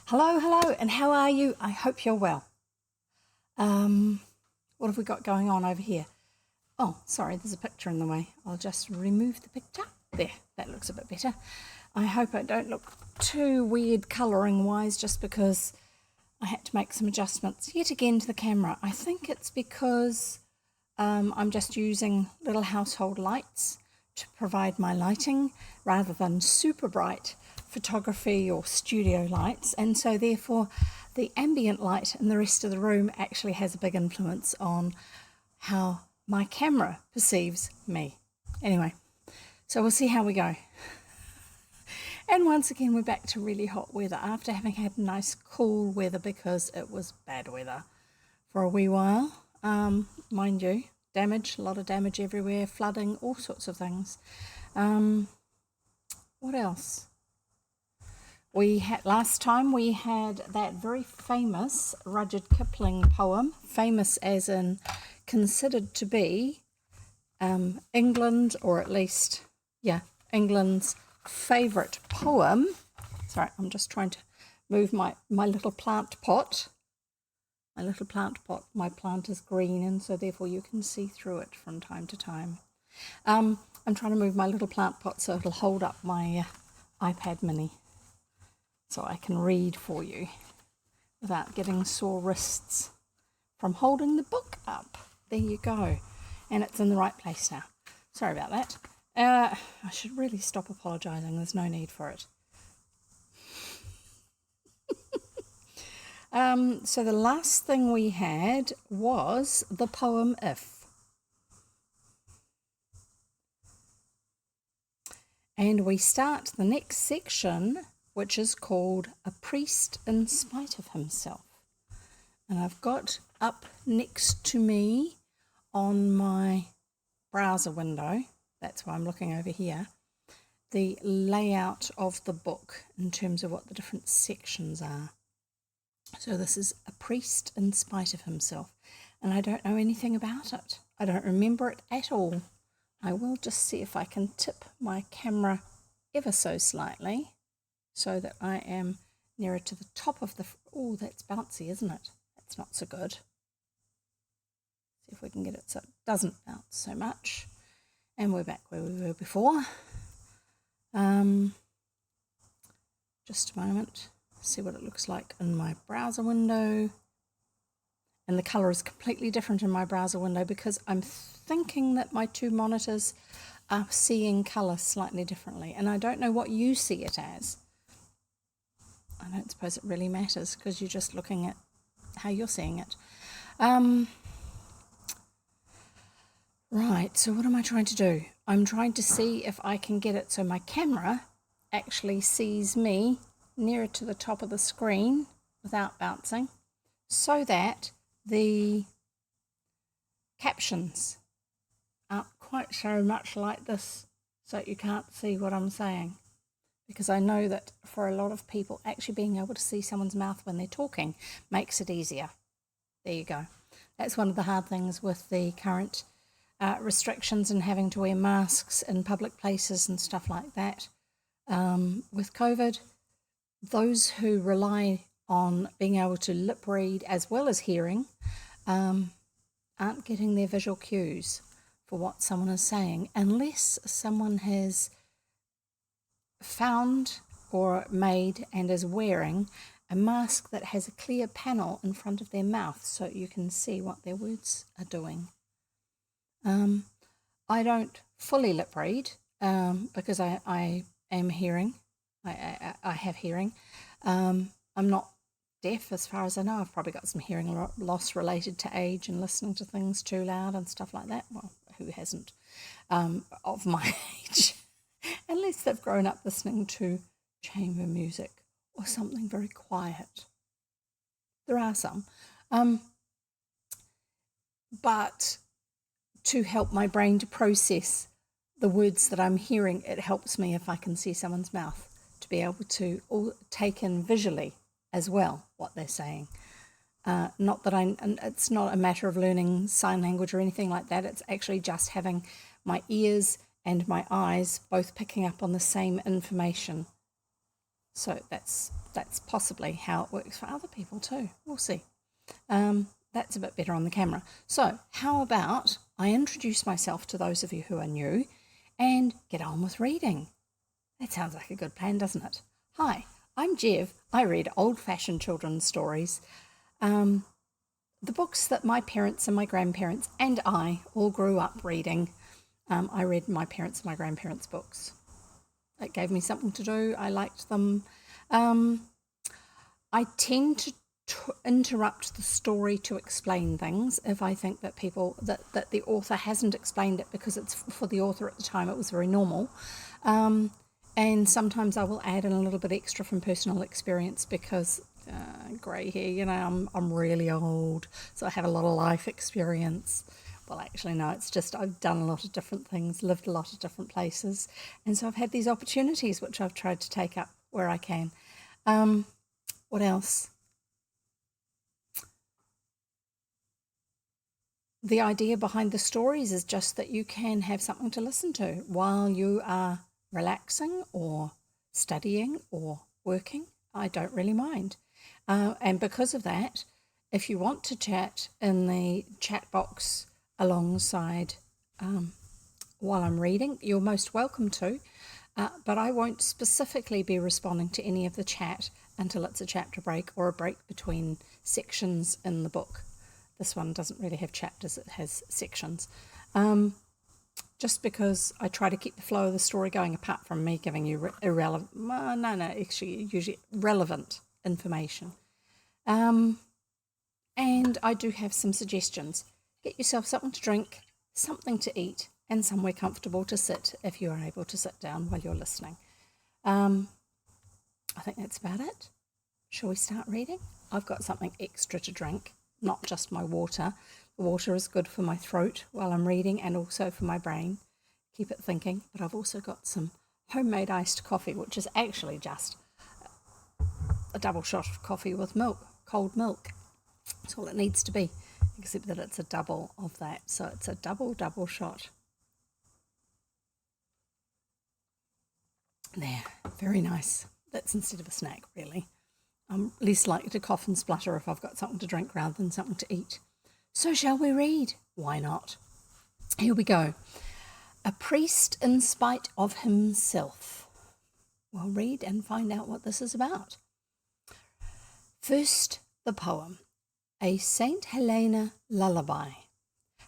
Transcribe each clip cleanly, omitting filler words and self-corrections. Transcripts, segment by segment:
Hello, hello, and how are you? I hope you're well. What have we got going on over here? Oh, sorry, there's a picture in the way. I'll just remove the picture. There, that looks a bit better. I hope I don't look too weird colouring wise just because I had to make some adjustments yet again to the camera. I think it's because I'm just using little household lights to provide my lighting rather than super bright photography or studio lights, and so therefore the ambient light in the rest of the room actually has a big influence on how my camera perceives me. Anyway, so we'll see how we go. And once again we're back to really hot weather after having had nice cool weather because it was bad weather for a wee while. Mind you, damage, a lot of damage everywhere, flooding, all sorts of things. What else? Last time we had that very famous Rudyard Kipling poem, famous as in considered to be England, or at least, England's favourite poem. Sorry, I'm just trying to move my little plant pot. My plant is green, and so therefore you can see through it from time to time. I'm trying to move my little plant pot so it'll hold up my iPad mini, so I can read for you without getting sore wrists from holding the book up. There you go. And it's in the right place now. Sorry about that. I should really stop apologising. There's no need for it. So the last thing we had was the poem If. And we start the next section, which is called A Priest in Spite of Himself. And I've got up next to me on my browser window, that's why I'm looking over here, the layout of the book in terms of what the different sections are. So this is A Priest in Spite of Himself, and I don't know anything about it. I don't remember it at all. I will just see if I can tip my camera ever so slightly so that I am nearer to the top of the... Oh, that's bouncy, isn't it? That's not so good. See if we can get it so it doesn't bounce so much. And we're back where we were before. Just a moment. See what it looks like in my browser window. And the colour is completely different in my browser window because I'm thinking that my two monitors are seeing colour slightly differently. And I don't know what you see it as. I don't suppose it really matters because you're just looking at how you're seeing it. Right, so what am I trying to do? I'm trying to see if I can get it so my camera actually sees me nearer to the top of the screen without bouncing, so that the captions aren't quite so much like this, so you can't see what I'm saying. Because I know that for a lot of people, actually being able to see someone's mouth when they're talking makes it easier. There you go. That's one of the hard things with the current restrictions and having to wear masks in public places and stuff like that. With COVID, those who rely on being able to lip read as well as hearing aren't getting their visual cues for what someone is saying unless someone has found or made and is wearing a mask that has a clear panel in front of their mouth so you can see what their words are doing. I don't fully lip read because I am hearing. I have hearing. I'm not deaf as far as I know. I've probably got some hearing loss related to age and listening to things too loud and stuff like that. Well, who hasn't of my age? Unless they've grown up listening to chamber music or something very quiet. There are some. But to help my brain to process the words that I'm hearing, it helps me if I can see someone's mouth to be able to take in visually as well what they're saying. Not that it's not a matter of learning sign language or anything like that. It's actually just having my ears and my eyes both picking up on the same information So that's possibly how it works for other people too. We'll see. That's a bit better on the camera. So how about I introduce myself to those of you who are new and get on with reading? That sounds like a good plan, doesn't it? Hi, I'm Jev. I read old-fashioned children's stories. The books that my parents and my grandparents and I all grew up reading. I read my parents' and my grandparents' books. It gave me something to do. I liked them. I tend to interrupt the story to explain things if I think that that the author hasn't explained it, because it's for the author at the time it was very normal. And sometimes I will add in a little bit extra from personal experience, because grey hair, I'm really old, so I have a lot of life experience. Well, actually, no, it's just I've done a lot of different things, lived a lot of different places, and so I've had these opportunities which I've tried to take up where I can. What else? The idea behind the stories is just that you can have something to listen to while you are relaxing or studying or working. I don't really mind. And because of that, if you want to chat in the chat box alongside while I'm reading, you're most welcome to. But I won't specifically be responding to any of the chat until it's a chapter break or a break between sections in the book. This one doesn't really have chapters, it has sections. Just because I try to keep the flow of the story going, apart from me giving you usually relevant information. And I do have some suggestions. Get yourself something to drink, something to eat, and somewhere comfortable to sit if you are able to sit down while you're listening. I think that's about it. Shall we start reading? I've got something extra to drink, not just my water. The water is good for my throat while I'm reading and also for my brain. Keep it thinking. But I've also got some homemade iced coffee, which is actually just a double shot of coffee with milk, cold milk. That's all it needs to be, except that it's a double of that. So it's a double shot. There, very nice. That's instead of a snack, really. I'm less likely to cough and splutter if I've got something to drink rather than something to eat. So shall we read? Why not? Here we go. A priest in spite of himself. We'll read and find out what this is about. First, the poem. A St Helena Lullaby.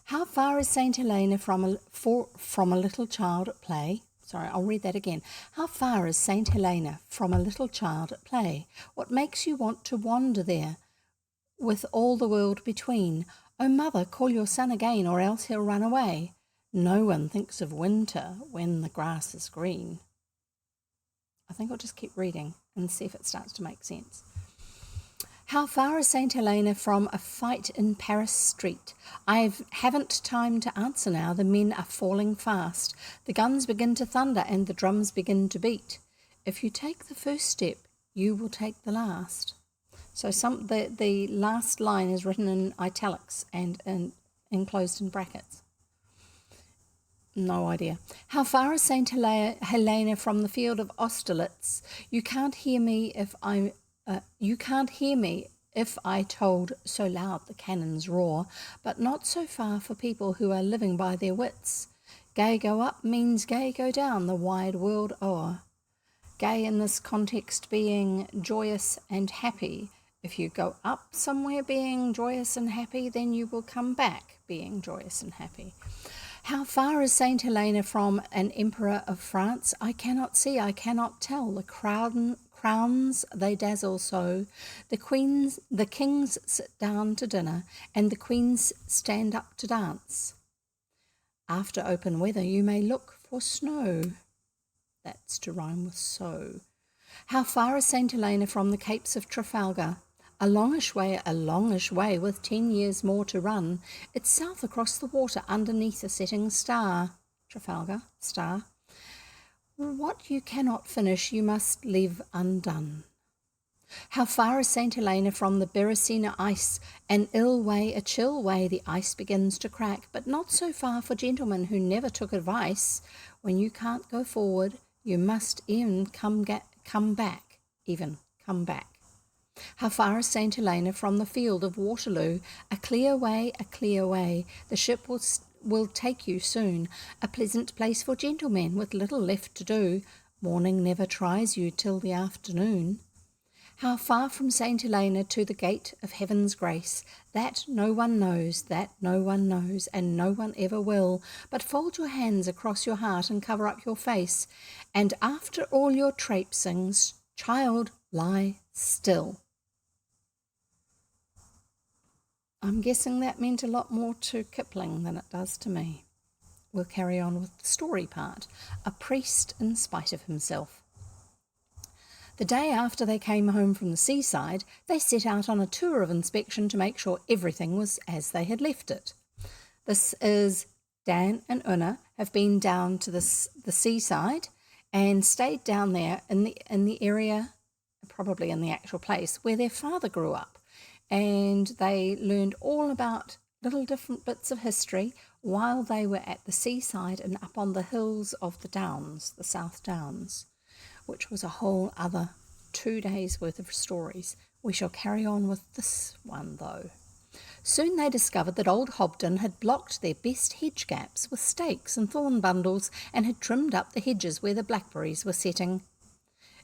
How far is St Helena from a little child at play? Sorry, I'll read that again. How far is St Helena from a little child at play? What makes you want to wander there with all the world between? Oh, mother, call your son again, or else he'll run away. No one thinks of winter when the grass is green. I think I'll just keep reading and see if it starts to make sense. How far is St Helena from a fight in Paris street? I haven't time to answer now. The men are falling fast. The guns begin to thunder and the drums begin to beat. If you take the first step, you will take the last. So the last line is written in italics and enclosed in brackets. No idea. How far is St Helena from the field of Austerlitz? You can't hear me if I told so loud the cannons roar, but not so far for people who are living by their wits. Gay go up means gay go down the wide world o'er. Gay in this context being joyous and happy. If you go up somewhere being joyous and happy, then you will come back being joyous and happy. How far is St Helena from an emperor of France? I cannot see, I cannot tell. The crowns they dazzle so. The kings sit down to dinner, and the queens stand up to dance. After open weather you may look for snow. That's to rhyme with so. How far is St Helena from the capes of Trafalgar? A longish way with 10 years more to run. It's south across the water underneath a setting star. Trafalgar, star. What you cannot finish you must leave undone. How far is St Helena from the Beresina ice? An ill way, a chill way, the ice begins to crack, but not so far for gentlemen who never took advice. When you can't go forward, you must e'en come back, even come back. How far is St Helena from the field of Waterloo? A clear way, the ship will take you soon, a pleasant place for gentlemen with little left to do. Morning never tries you till the afternoon. How far from St Helena to the gate of heaven's grace? That no one knows, and no one ever will. But fold your hands across your heart and cover up your face, and after all your traipsings, child, lie still. I'm guessing that meant a lot more to Kipling than it does to me. We'll carry on with the story part. A priest in spite of himself. The day after they came home from the seaside, they set out on a tour of inspection to make sure everything was as they had left it. This is Dan and Una have been down to the seaside and stayed down there in the area, probably in the actual place, where their father grew up. And they learned all about little different bits of history while they were at the seaside and up on the hills of the Downs, the South Downs, which was a whole other 2 days' worth of stories. We shall carry on with this one, though. Soon they discovered that old Hobden had blocked their best hedge gaps with stakes and thorn bundles and had trimmed up the hedges where the blackberries were setting.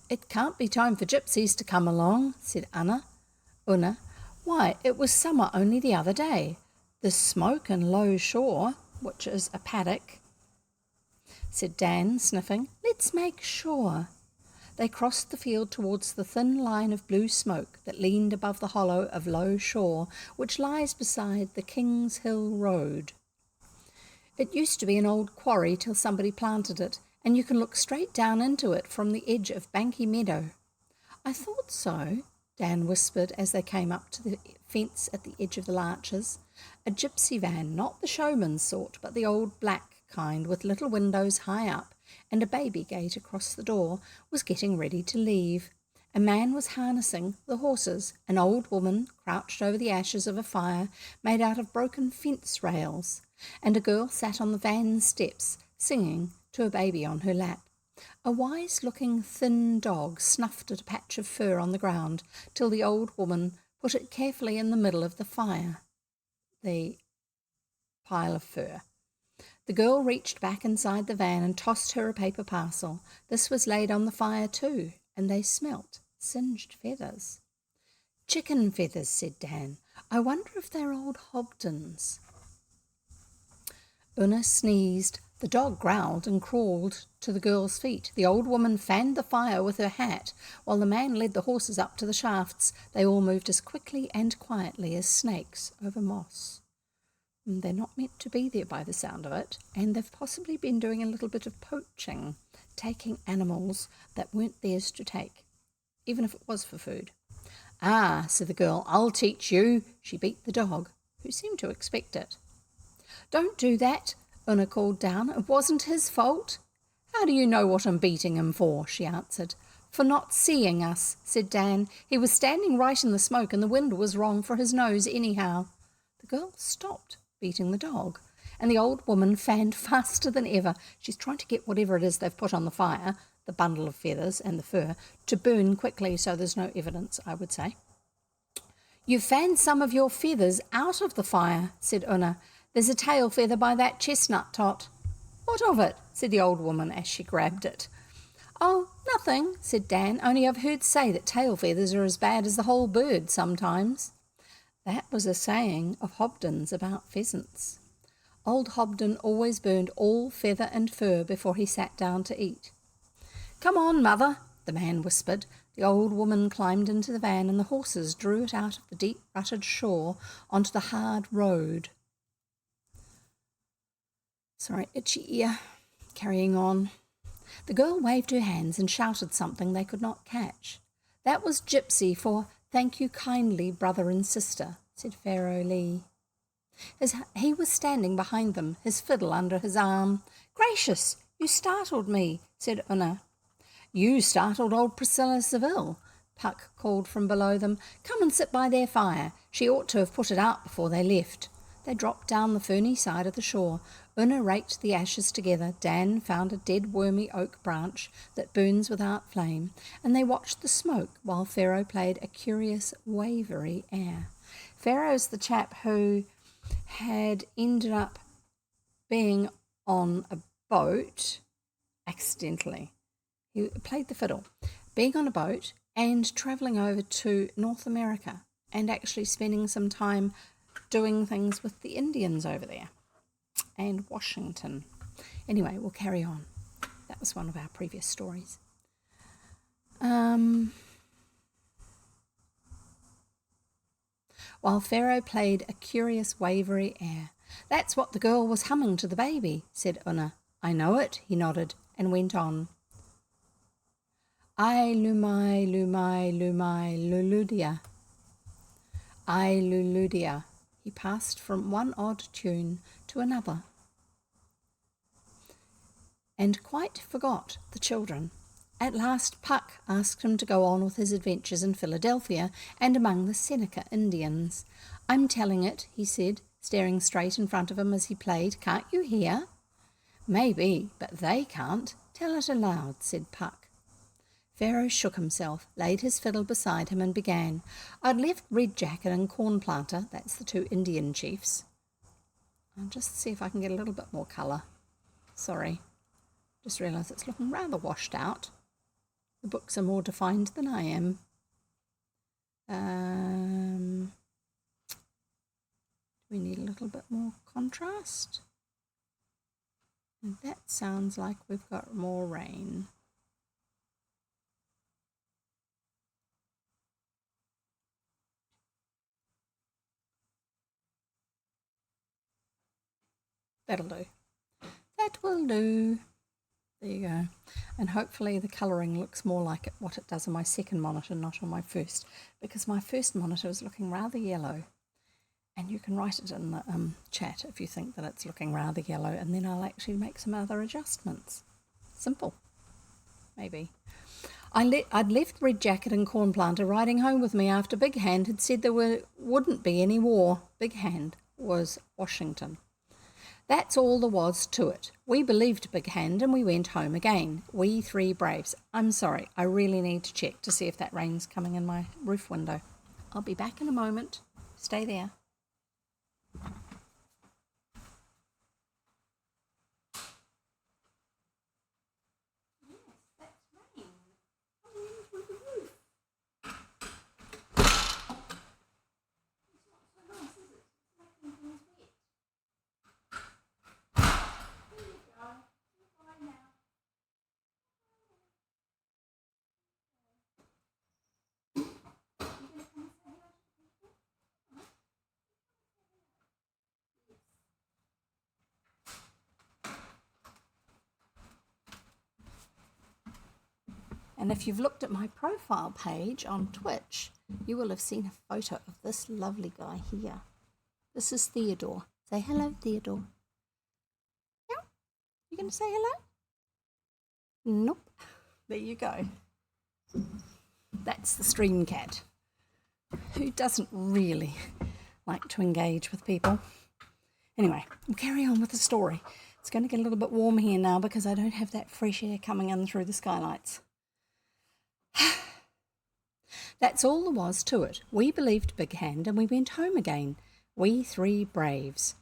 "It can't be time for gypsies to come along," said Una. "Why, it was summer only the other day. The smoke and low shore," which is a paddock, said Dan, sniffing. "Let's make sure." They crossed the field towards the thin line of blue smoke that leaned above the hollow of Low Shore, which lies beside the King's Hill Road. It used to be an old quarry till somebody planted it, and you can look straight down into it from the edge of Banky Meadow. "I thought so," Dan whispered as they came up to the fence at the edge of the larches. A gypsy van, not the showman's sort, but the old black kind with little windows high up and a baby gate across the door, was getting ready to leave. A man was harnessing the horses. An old woman crouched over the ashes of a fire made out of broken fence rails, and a girl sat on the van steps, singing to a baby on her lap. A wise-looking thin dog snuffed at a patch of fur on the ground till the old woman put it carefully in the middle of the fire, the pile of fur. The girl reached back inside the van and tossed her a paper parcel. This was laid on the fire too, and they smelt singed feathers. "Chicken feathers," said Dan. "I wonder if they're old Hobden's." Una sneezed. The dog growled and crawled to the girl's feet. The old woman fanned the fire with her hat, while the man led the horses up to the shafts. They all moved as quickly and quietly as snakes over moss. They're not meant to be there by the sound of it, and they've possibly been doing a little bit of poaching, taking animals that weren't theirs to take, even if it was for food. "Ah," said the girl, "I'll teach you." She beat the dog, who seemed to expect it. "Don't do that," Una called down. "It wasn't his fault." "How do you know what I'm beating him for?" she answered. "For not seeing us," said Dan. "He was standing right in the smoke and the wind was wrong for his nose anyhow." The girl stopped beating the dog, and the old woman fanned faster than ever. She's trying to get whatever it is they've put on the fire, the bundle of feathers and the fur, to burn quickly so there's no evidence, I would say. "You've fanned some of your feathers out of the fire," said Una. "There's a tail feather by that chestnut tot." "What of it?" said the old woman as she grabbed it. "Oh, nothing," said Dan, "only I've heard say that tail feathers are as bad as the whole bird sometimes." That was a saying of Hobden's about pheasants. Old Hobden always burned all feather and fur before he sat down to eat. "Come on, mother," the man whispered. The old woman climbed into the van and the horses drew it out of the deep rutted shore onto the hard road. Sorry, itchy ear. Carrying on. The girl waved her hands and shouted something they could not catch. That was gypsy for "Thank you kindly, brother and sister," said Pharaoh Lee. He was standing behind them, his fiddle under his arm. "Gracious, you startled me," said Una. "You startled old Priscilla Seville," Puck called from below them. "Come and sit by their fire. She ought to have put it out before they left." They dropped down the ferny side of the shore. Una raked the ashes together. Dan found a dead wormy oak branch that burns without flame, and they watched the smoke while Pharaoh played a curious wavery air. Pharaoh's the chap who had ended up being on a boat accidentally. He played the fiddle, being on a boat and travelling over to North America and actually spending some time doing things with the Indians over there and Washington. Anyway, we'll carry on. That was one of our previous stories. While Pharaoh played a curious wavery air. That's what the girl was humming to the baby, said Una. I know it, he nodded and went on. I lumai, lumai, lumai, luludia. I luludia. He passed from one odd tune to another and quite forgot the children. At last Puck asked him to go on with his adventures in Philadelphia and among the Seneca Indians. I'm telling it, he said, staring straight in front of him as he played. Can't you hear? Maybe, but they can't. Tell it aloud, said Puck. Pharaoh shook himself, laid his fiddle beside him and began. I'd left Red Jacket and Corn Planter, that's the two Indian chiefs. I'll just see if I can get a little bit more colour. Sorry, just realised it's looking rather washed out. The books are more defined than I am. We need a little bit more contrast. And that sounds like we've got more rain. That'll do. That will do. There you go. And hopefully the colouring looks more like what it does on my second monitor, not on my first, because my first monitor is looking rather yellow. And you can write it in the chat if you think that it's looking rather yellow, and then I'll actually make some other adjustments. Simple, maybe. I'd left Red Jacket and Corn Planter riding home with me after Big Hand had said there wouldn't be any war. Big Hand was Washington. That's all there was to it. We believed Big Hand and we went home again. We three braves. I'm sorry, I really need to check to see if that rain's coming in my roof window. I'll be back in a moment. Stay there. And if you've looked at my profile page on Twitch, you will have seen a photo of this lovely guy here. This is Theodore. Say hello, Theodore. Yeah? You going to say hello? Nope. There you go. That's the stream cat, who doesn't really like to engage with people. Anyway, we'll carry on with the story. It's going to get a little bit warm here now because I don't have that fresh air coming in through the skylights. That's all there was to it. We believed Big Hand and we went home again. We three braves.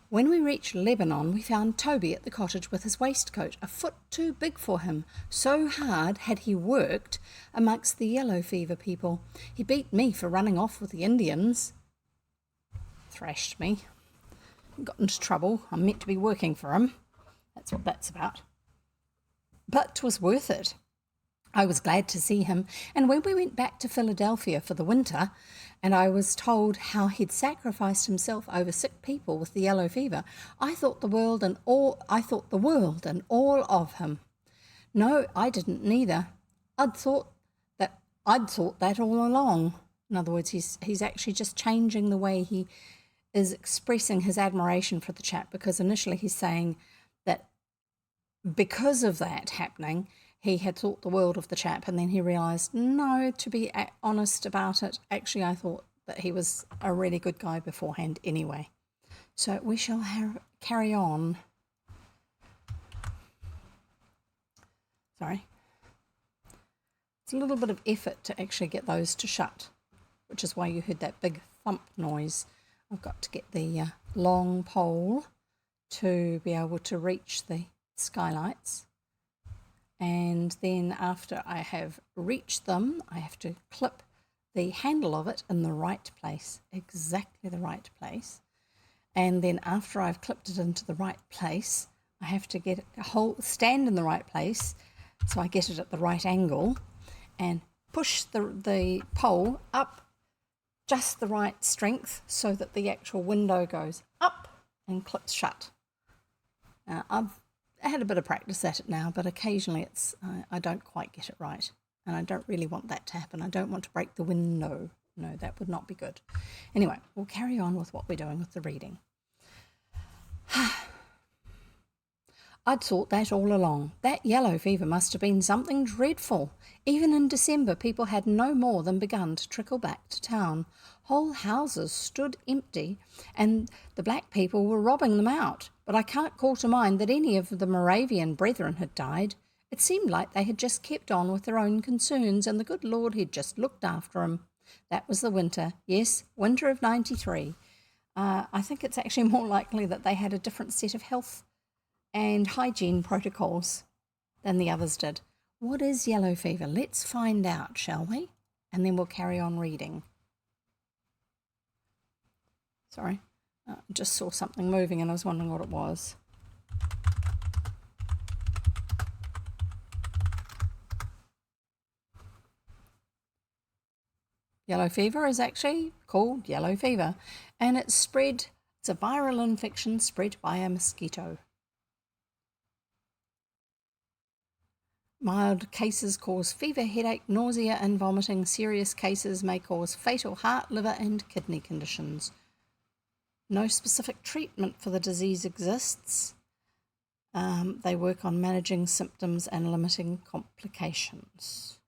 When we reached Lebanon, we found Toby at the cottage with his waistcoat a foot too big for him. So hard had he worked amongst the yellow fever people. He beat me for running off with the Indians. Thrashed me. Got into trouble. I'm meant to be working for him. That's what that's about. But 'twas worth it. I was glad to see him, and when we went back to Philadelphia for the winter, and I was told how he'd sacrificed himself over sick people with the yellow fever, I thought the world and all of him. No, I didn't neither. I'd thought that all along. In other words, he's actually just changing the way he is expressing his admiration for the chap, because initially he's saying that because of that happening, he had thought the world of the chap, and then he realised, no, to be honest about it, actually I thought that he was a really good guy beforehand anyway. So we shall carry on. Sorry. It's a little bit of effort to actually get those to shut, which is why you heard that big thump noise. I've got to get the long pole to be able to reach the skylights. And then after I have reached them, I have to clip the handle of it in the right place, exactly the right place. And then after I've clipped it into the right place, I have to get a whole stand in the right place so I get it at the right angle and push the pole up just the right strength so that the actual window goes up and clips shut. I've had a bit of practice at it now, but occasionally I don't quite get it right, and I don't really want that to happen. I don't want to break the window. No, that would not be good. Anyway, we'll carry on with what we're doing with the reading. I'd thought that all along. That yellow fever must have been something dreadful. Even in December, people had no more than begun to trickle back to town. Whole houses stood empty, and the black people were robbing them out. But I can't call to mind that any of the Moravian brethren had died. It seemed like they had just kept on with their own concerns, and the good Lord had just looked after them. That was the winter. Yes, winter of 93. I think it's actually more likely that they had a different set of health and hygiene protocols than the others did. What is yellow fever? Let's find out, shall we? And then we'll carry on reading. Sorry, just saw something moving and I was wondering what it was. Yellow fever is actually called yellow fever, and it's a viral infection spread by a mosquito. Mild cases cause fever, headache, nausea and vomiting. Serious cases may cause fatal heart, liver and kidney conditions. No specific treatment for the disease exists. They work on managing symptoms and limiting complications.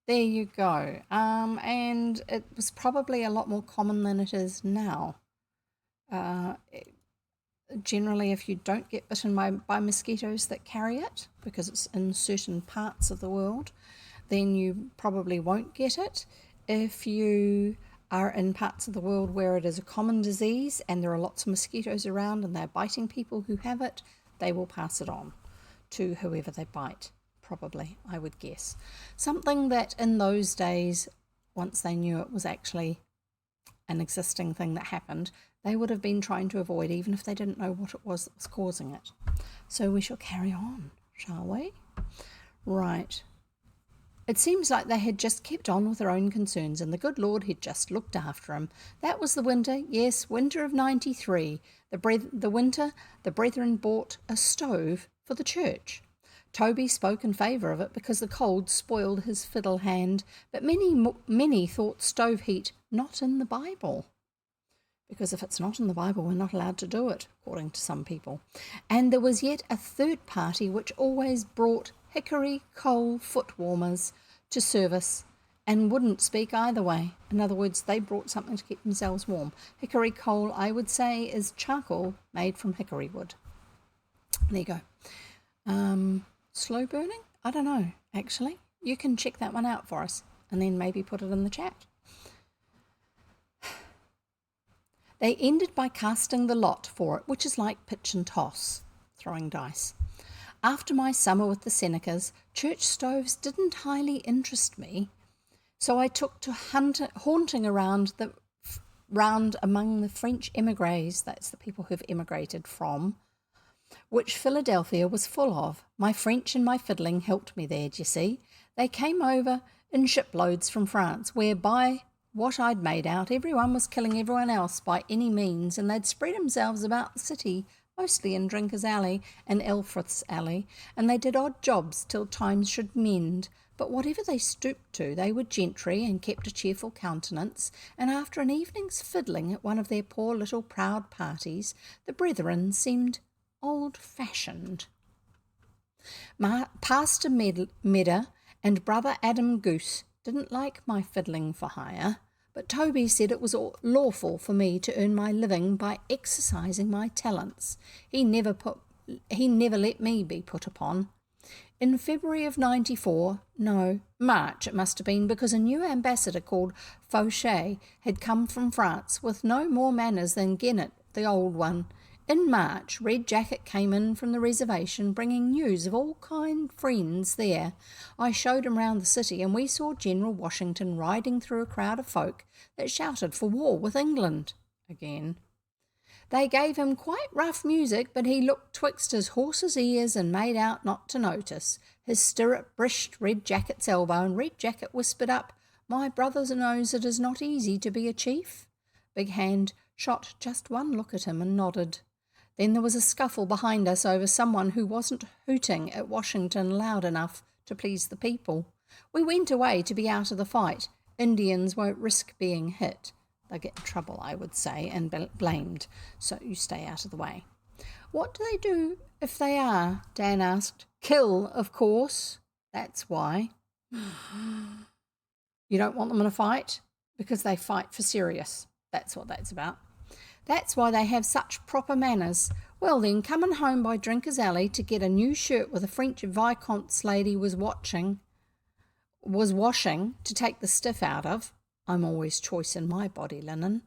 There you go. And it was probably a lot more common than it is now. Generally, if you don't get bitten by mosquitoes that carry it, because it's in certain parts of the world, then you probably won't get it. If you are in parts of the world where it is a common disease and there are lots of mosquitoes around and they're biting people who have it, they will pass it on to whoever they bite, probably, I would guess. Something that in those days, once they knew it was actually an existing thing that happened, they would have been trying to avoid, even if they didn't know what it was that was causing it. So we shall carry on, shall we? Right. It seems like they had just kept on with their own concerns, and the good Lord had just looked after them. That was the winter, yes, winter of 93. The winter the brethren bought a stove for the church. Toby spoke in favour of it because the cold spoiled his fiddle hand, but many thought stove heat not in the Bible. Because if it's not in the Bible, we're not allowed to do it, according to some people. And there was yet a third party which always brought hickory coal foot warmers to service and wouldn't speak either way. In other words, they brought something to keep themselves warm. Hickory coal, I would say, is charcoal made from hickory wood. There you go. Slow burning? I don't know, actually. You can check that one out for us and then maybe put it in the chat. They ended by casting the lot for it, which is like pitch and toss, throwing dice. After my summer with the Senecas, church stoves didn't highly interest me, so I took to haunting around among the French émigrés, that's the people who've emigrated from, which Philadelphia was full of. My French and my fiddling helped me there, d'ye see. They came over in shiploads from France, whereby what I'd made out, everyone was killing everyone else by any means, and they'd spread themselves about the city, mostly in Drinker's Alley and Elfrith's Alley, and they did odd jobs till times should mend. But whatever they stooped to, they were gentry and kept a cheerful countenance, and after an evening's fiddling at one of their poor little proud parties, the brethren seemed old-fashioned. Pastor Medder and Brother Adam Goose didn't like my fiddling for hire, but Toby said it was lawful for me to earn my living by exercising my talents. He never let me be put upon. In February of '94, no, March it must have been, because a new ambassador called Fauchet had come from France with no more manners than Gennet, the old one. In March, Red Jacket came in from the reservation bringing news of all kind friends there. I showed him round the city, and we saw General Washington riding through a crowd of folk that shouted for war with England. Again. They gave him quite rough music, but he looked twixt his horse's ears and made out not to notice. His stirrup brished Red Jacket's elbow, and Red Jacket whispered up, "My brother knows it is not easy to be a chief." Big Hand shot just one look at him and nodded. Then there was a scuffle behind us over someone who wasn't hooting at Washington loud enough to please the people. We went away to be out of the fight. Indians won't risk being hit. They get in trouble, I would say, and blamed, so you stay out of the way. What do they do if they are? Dan asked. Kill, of course. That's why. You don't want them in a fight? Because they fight for serious. That's what that's about. That's why they have such proper manners. Well then, coming home by Drinker's Alley to get a new shirt with a French Viscount's lady was washing to take the stiff out of. I'm always choice in my body linen.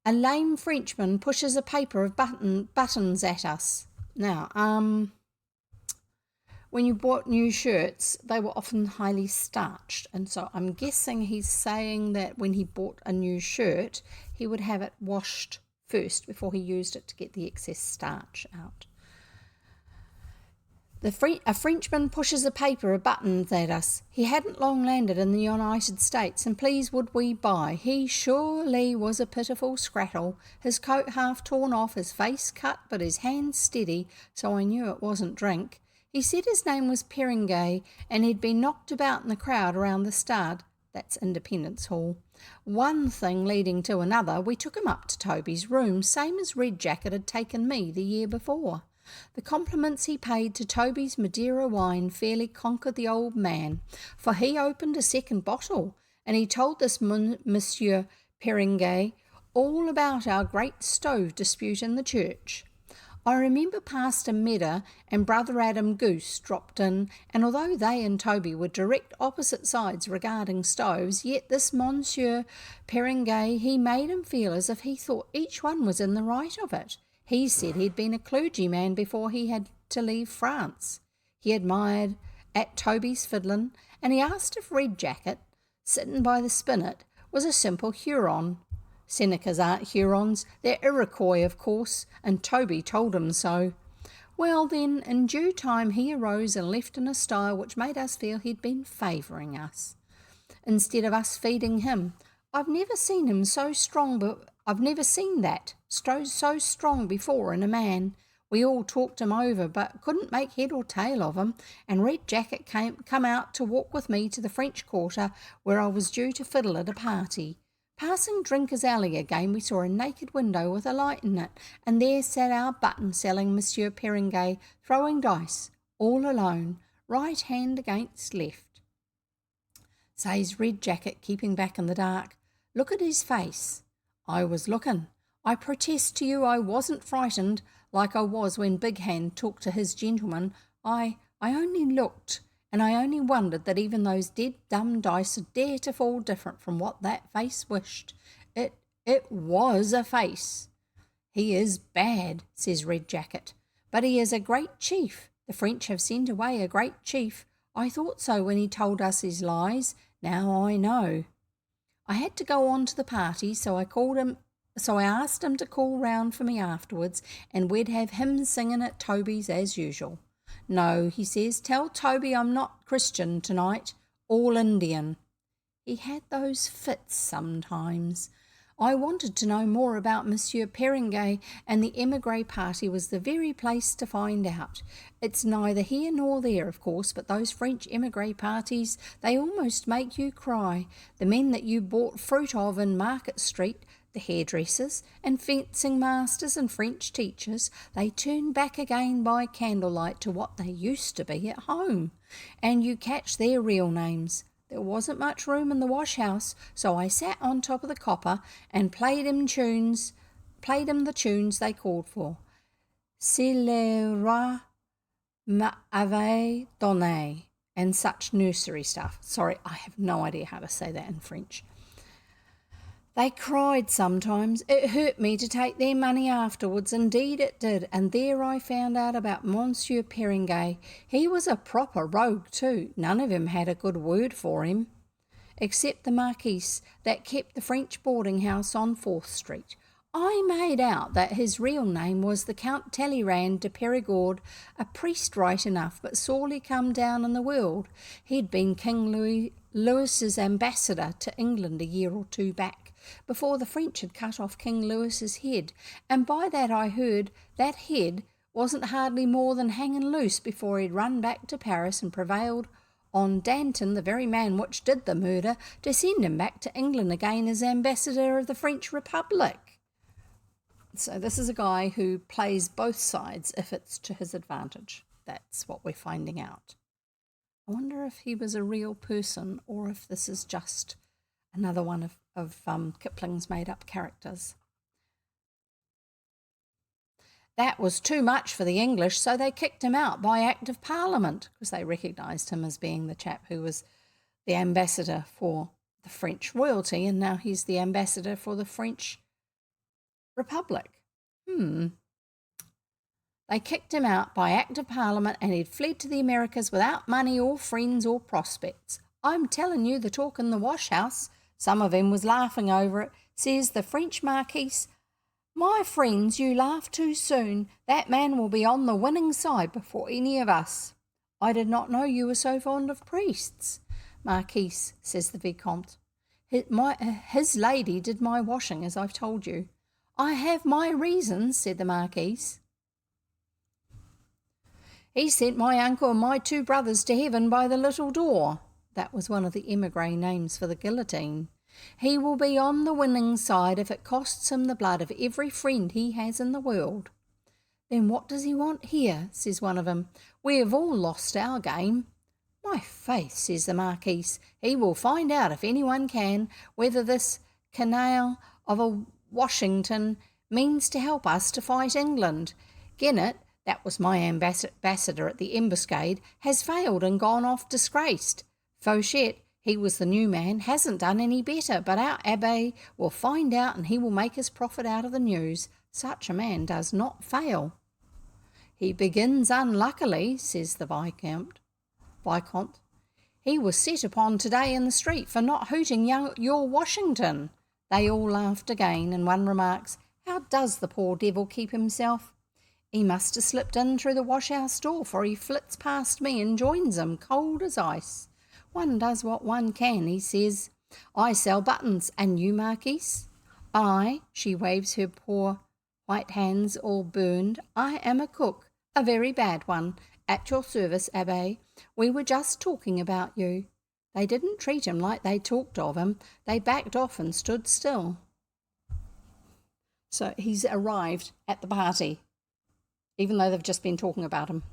A lame Frenchman pushes a paper of buttons at us. Now, when you bought new shirts, they were often highly starched. And so I'm guessing he's saying that when he bought a new shirt, he would have it washed first before he used it to get the excess starch out. A Frenchman pushes a paper of buttons at us. He hadn't long landed in the United States, and please would we buy. He surely was a pitiful scrattle, his coat half torn off, his face cut, but his hands steady, so I knew it wasn't drink. He said his name was Peringuet, and he'd been knocked about in the crowd around the Stade. That's Independence Hall. One thing leading to another, we took him up to Toby's room, same as Red Jacket had taken me the year before. The compliments he paid to Toby's Madeira wine fairly conquered the old man, for he opened a second bottle, and he told this Monsieur Peringuet all about our great stove dispute in the church. I remember Pastor Medder and Brother Adam Goose dropped in, and although they and Toby were direct opposite sides regarding stoves, yet this Monsieur Peringuet, he made him feel as if he thought each one was in the right of it. He said he'd been a clergyman before he had to leave France. He admired at Toby's fiddling, and he asked if Red Jacket, sitting by the spinet, was a simple Huron. Senecas aren't Hurons, they're Iroquois, of course, and Toby told him so. Well then, in due time he arose and left in a style which made us feel he'd been favouring us, instead of us feeding him. I've never seen him so strong, but I've never seen that so strong before in a man. We all talked him over, but couldn't make head or tail of him, and Red Jacket come out to walk with me to the French Quarter, where I was due to fiddle at a party. Passing Drinker's Alley again, we saw a naked window with a light in it, and there sat our button-selling Monsieur Peringuet, throwing dice, all alone, right hand against left. Says Red Jacket, keeping back in the dark. Look at his face. I was looking. I protest to you I wasn't frightened, like I was when Big Hand talked to his gentleman. I only looked, and I only wondered that even those dead dumb dice would dare to fall different from what that face wished. It was a face. He is bad, says Red Jacket, but he is a great chief. The French have sent away a great chief. I thought so when he told us his lies. Now I know. I had to go on to the party, so I asked him to call round for me afterwards, and we'd have him singing at Toby's as usual. No, he says, tell Toby I'm not Christian tonight, all Indian. He had those fits sometimes. I wanted to know more about Monsieur Peringuet, and the émigré party was the very place to find out. It's neither here nor there, of course, but those French émigré parties, they almost make you cry. The men that you bought fruit of in Market Street, the hairdressers and fencing masters and French teachers, they turn back again by candlelight to what they used to be at home, and you catch their real names. There wasn't much room in the wash house, so I sat on top of the copper and played him the tunes they called for. Si le roi m'avait donné, and such nursery stuff. Sorry, I have no idea how to say that in French. They cried sometimes. It hurt me to take their money afterwards, indeed it did, and there I found out about Monsieur Peringuet. He was a proper rogue too. None of 'em had a good word for him, except the Marquise that kept the French boarding house on 4th Street. I made out that his real name was the Count Talleyrand de Perigord, a priest right enough, but sorely come down in the world. He'd been King Louis's ambassador to England a year or two back, before the French had cut off King Louis's head, and by that I heard that head wasn't hardly more than hanging loose before he'd run back to Paris and prevailed on Danton, the very man which did the murder, to send him back to England again as ambassador of the French Republic. So this is a guy who plays both sides if it's to his advantage. That's what we're finding out. I wonder if he was a real person or if this is just another one of Kipling's made-up characters. That was too much for the English, so they kicked him out by Act of Parliament, because they recognised him as being the chap who was the ambassador for the French royalty, and now he's the ambassador for the French Republic. They kicked him out by Act of Parliament, and he'd fled to the Americas without money or friends or prospects. I'm telling you the talk in the wash house. Some of him was laughing over it. Says the French Marquise, "My friends, you laugh too soon. That man will be on the winning side before any of us." "I did not know you were so fond of priests." "Marquise," says the Vicomte, his lady did my washing, as I've told you." "I have my reasons," said the Marquise. "He sent my uncle and my 2 brothers to heaven by the little door." That was one of the emigre names for the guillotine. "He will be on the winning side if it costs him the blood of every friend he has in the world." "Then what does he want here?" says one of them. "We have all lost our game." "My faith," says the Marquise, "he will find out, if anyone can, whether this canaille of a Washington means to help us to fight England. Gennett, that was my ambassador at the embuscade, has failed and gone off disgraced. Fauchet, he was the new man, hasn't done any better, but our Abbé will find out and he will make his profit out of the news. Such a man does not fail." "He begins unluckily," says the Viscount. "He was set upon today in the street for not hooting your Washington." They all laughed again, and one remarks, "How does the poor devil keep himself?" "He must have slipped in through the wash-house door, for he flits past me and joins them, cold as ice. One does what one can," he says. "I sell buttons, and you, Marquise?" "I," she waves her poor white hands all burned, "I am a cook, a very bad one, at your service, Abbé. We were just talking about you." They didn't treat him like they talked of him. They backed off and stood still. So he's arrived at the party, even though they've just been talking about him.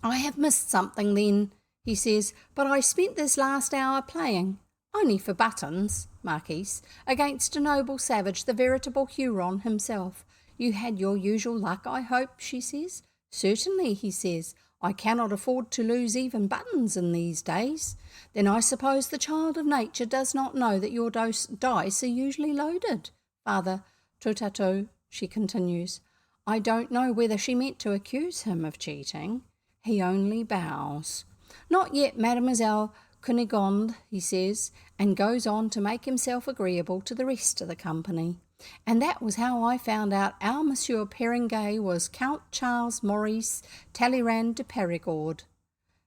"I have missed something then," he says, "but I spent this last hour playing." "Only for buttons, Marquise, against a noble savage, the veritable Huron himself. You had your usual luck, I hope," she says. "Certainly," he says. "I cannot afford to lose even buttons in these days." "Then I suppose the child of nature does not know that your dice are usually loaded, Father Tout-à-Tout," she continues. I don't know whether she meant to accuse him of cheating. He only bows. "Not yet, Mademoiselle Cunegonde," he says, and goes on to make himself agreeable to the rest of the company. And that was how I found out our Monsieur Peringuet was Count Charles Maurice Talleyrand de Perigord.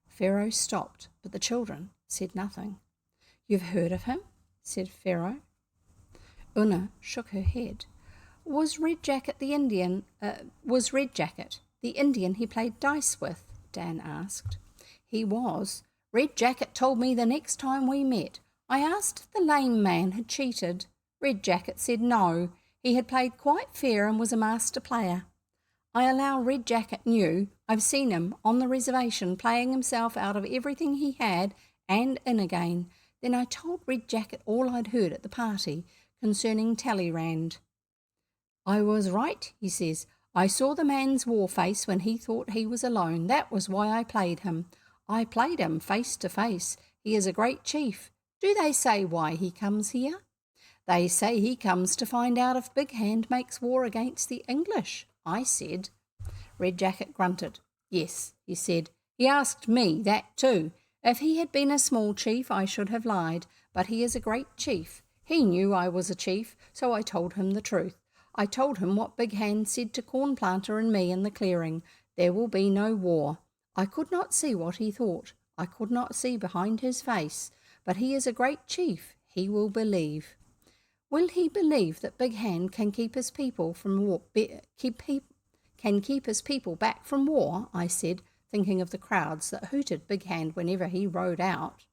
Pharaoh stopped, but the children said nothing. "You've heard of him?" said Pharaoh. Una shook her head. Was Red Jacket the Indian he played dice with?" Dan asked. "He was. Red Jacket told me the next time we met. I asked if the lame man had cheated. Red Jacket said no, he had played quite fair and was a master player. I allow Red Jacket knew. I've seen him on the reservation playing himself out of everything he had and in again. Then I told Red Jacket all I'd heard at the party concerning Talleyrand. I was right, he says. I saw the man's war face when he thought he was alone. That was why I played him. I played him face to face. He is a great chief. Do they say why he comes here? They say he comes to find out if Big Hand makes war against the English, I said. Red Jacket grunted. Yes, he said. He asked me that too. If he had been a small chief, I should have lied, but he is a great chief. He knew I was a chief, so I told him the truth. I told him what Big Hand said to Cornplanter and me in the clearing. There will be no war. I could not see what he thought. I could not see behind his face. But he is a great chief. He will believe. Will he believe that Big Hand can keep his people from war? Can keep his people back from war? I said, thinking of the crowds that hooted Big Hand whenever he rode out.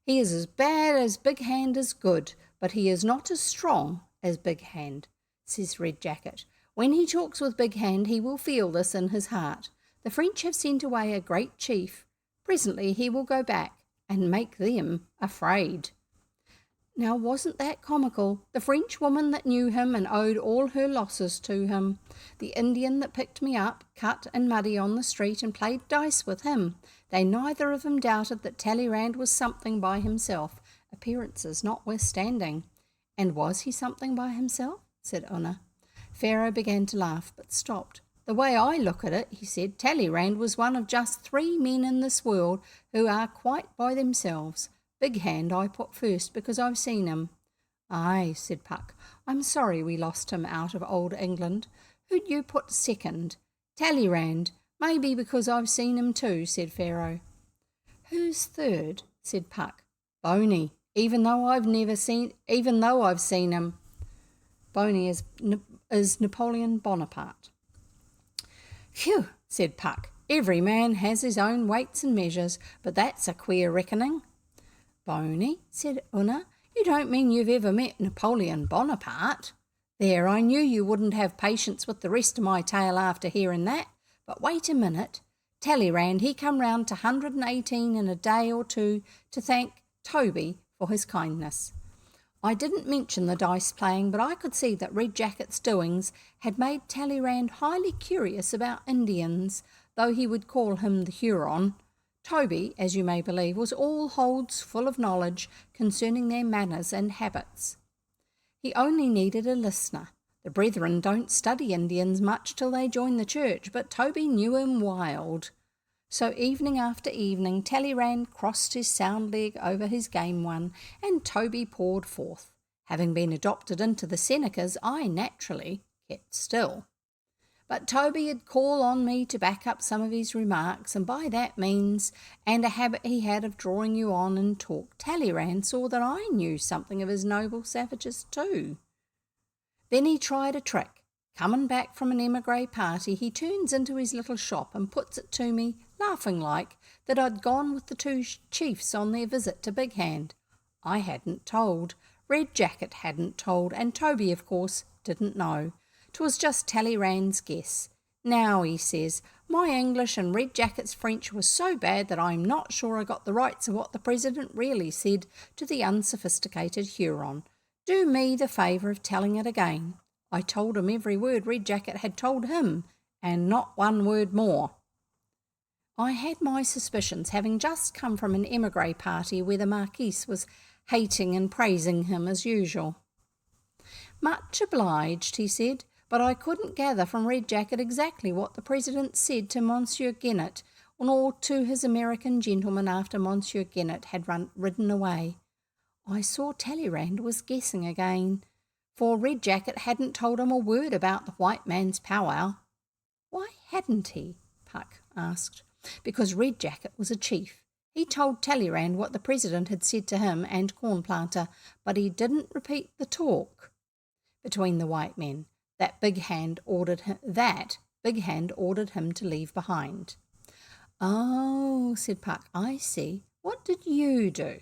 He is as bad as Big Hand is good, but he is not as strong as Big Hand, says Red Jacket. When he talks with Big Hand, he will feel this in his heart. The French have sent away a great chief. Presently he will go back and make them afraid. Now, wasn't that comical? The French woman that knew him and owed all her losses to him. The Indian that picked me up, cut and muddy on the street, and played dice with him. They neither of them doubted that Talleyrand was something by himself, appearances notwithstanding. And was he something by himself? Said Una. Pharaoh began to laugh, but stopped. The way I look at it, he said, Talleyrand was one of just 3 men in this world who are quite by themselves. Big Hand I put first because I've seen him. Aye, said Puck. I'm sorry we lost him out of old England. Who'd you put second? Talleyrand. Maybe because I've seen him too, said Pharaoh. Who's third? Said Puck. Boney, even though I've seen him. Boney is Napoleon Bonaparte. Phew, said Puck. Every man has his own weights and measures, but that's a queer reckoning. Boney, said Una, you don't mean you've ever met Napoleon Bonaparte? There, I knew you wouldn't have patience with the rest of my tale after hearing that. But wait a minute. Talleyrand, he come round to 118 in a day or two to thank Toby for his kindness. I didn't mention the dice playing, but I could see that Red Jacket's doings had made Talleyrand highly curious about Indians, though he would call him the Huron. Toby, as you may believe, was all holds full of knowledge concerning their manners and habits. He only needed a listener. The brethren don't study Indians much till they join the church, but Toby knew him wild. So evening after evening, Talleyrand crossed his sound leg over his game one, and Toby poured forth. Having been adopted into the Senecas, I naturally kept still. But Toby'd call on me to back up some of his remarks, and by that means, and a habit he had of drawing you on in talk, Talleyrand saw that I knew something of his noble savages too. Then he tried a trick. Coming back from an emigre party, he turns into his little shop and puts it to me, laughing like, that I'd gone with the 2 chiefs on their visit to Big Hand. I hadn't told, Red Jacket hadn't told, and Toby, of course, didn't know. 'Twas just Talleyrand's guess. Now, he says, my English and Red Jacket's French was so bad that I'm not sure I got the rights of what the President really said to the unsophisticated Huron. Do me the favour of telling it again. I told him every word Red Jacket had told him, and not one word more. I had my suspicions, having just come from an emigre party where the Marquis was hating and praising him as usual. Much obliged, he said, but I couldn't gather from Red Jacket exactly what the President said to Monsieur Guenette, or to his American gentleman after Monsieur Guenette had ridden away. I saw Talleyrand was guessing again, for Red Jacket hadn't told him a word about the white man's powwow. Why hadn't he? Puck asked. Because Red Jacket was a chief. He told Talleyrand what the President had said to him and Cornplanter, but he didn't repeat the talk between the white men that Big Hand ordered him to leave behind. Oh, said Puck, I see. What did you do?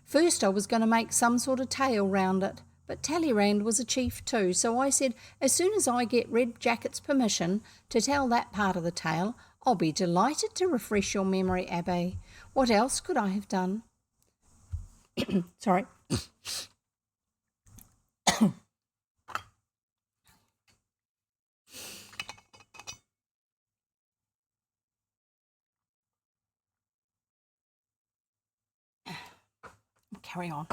First I was going to make some sort of tale round it, but Talleyrand was a chief too, so I said, as soon as I get Red Jacket's permission to tell that part of the tale, I'll be delighted to refresh your memory, Abbe. What else could I have done? Sorry. Carry on.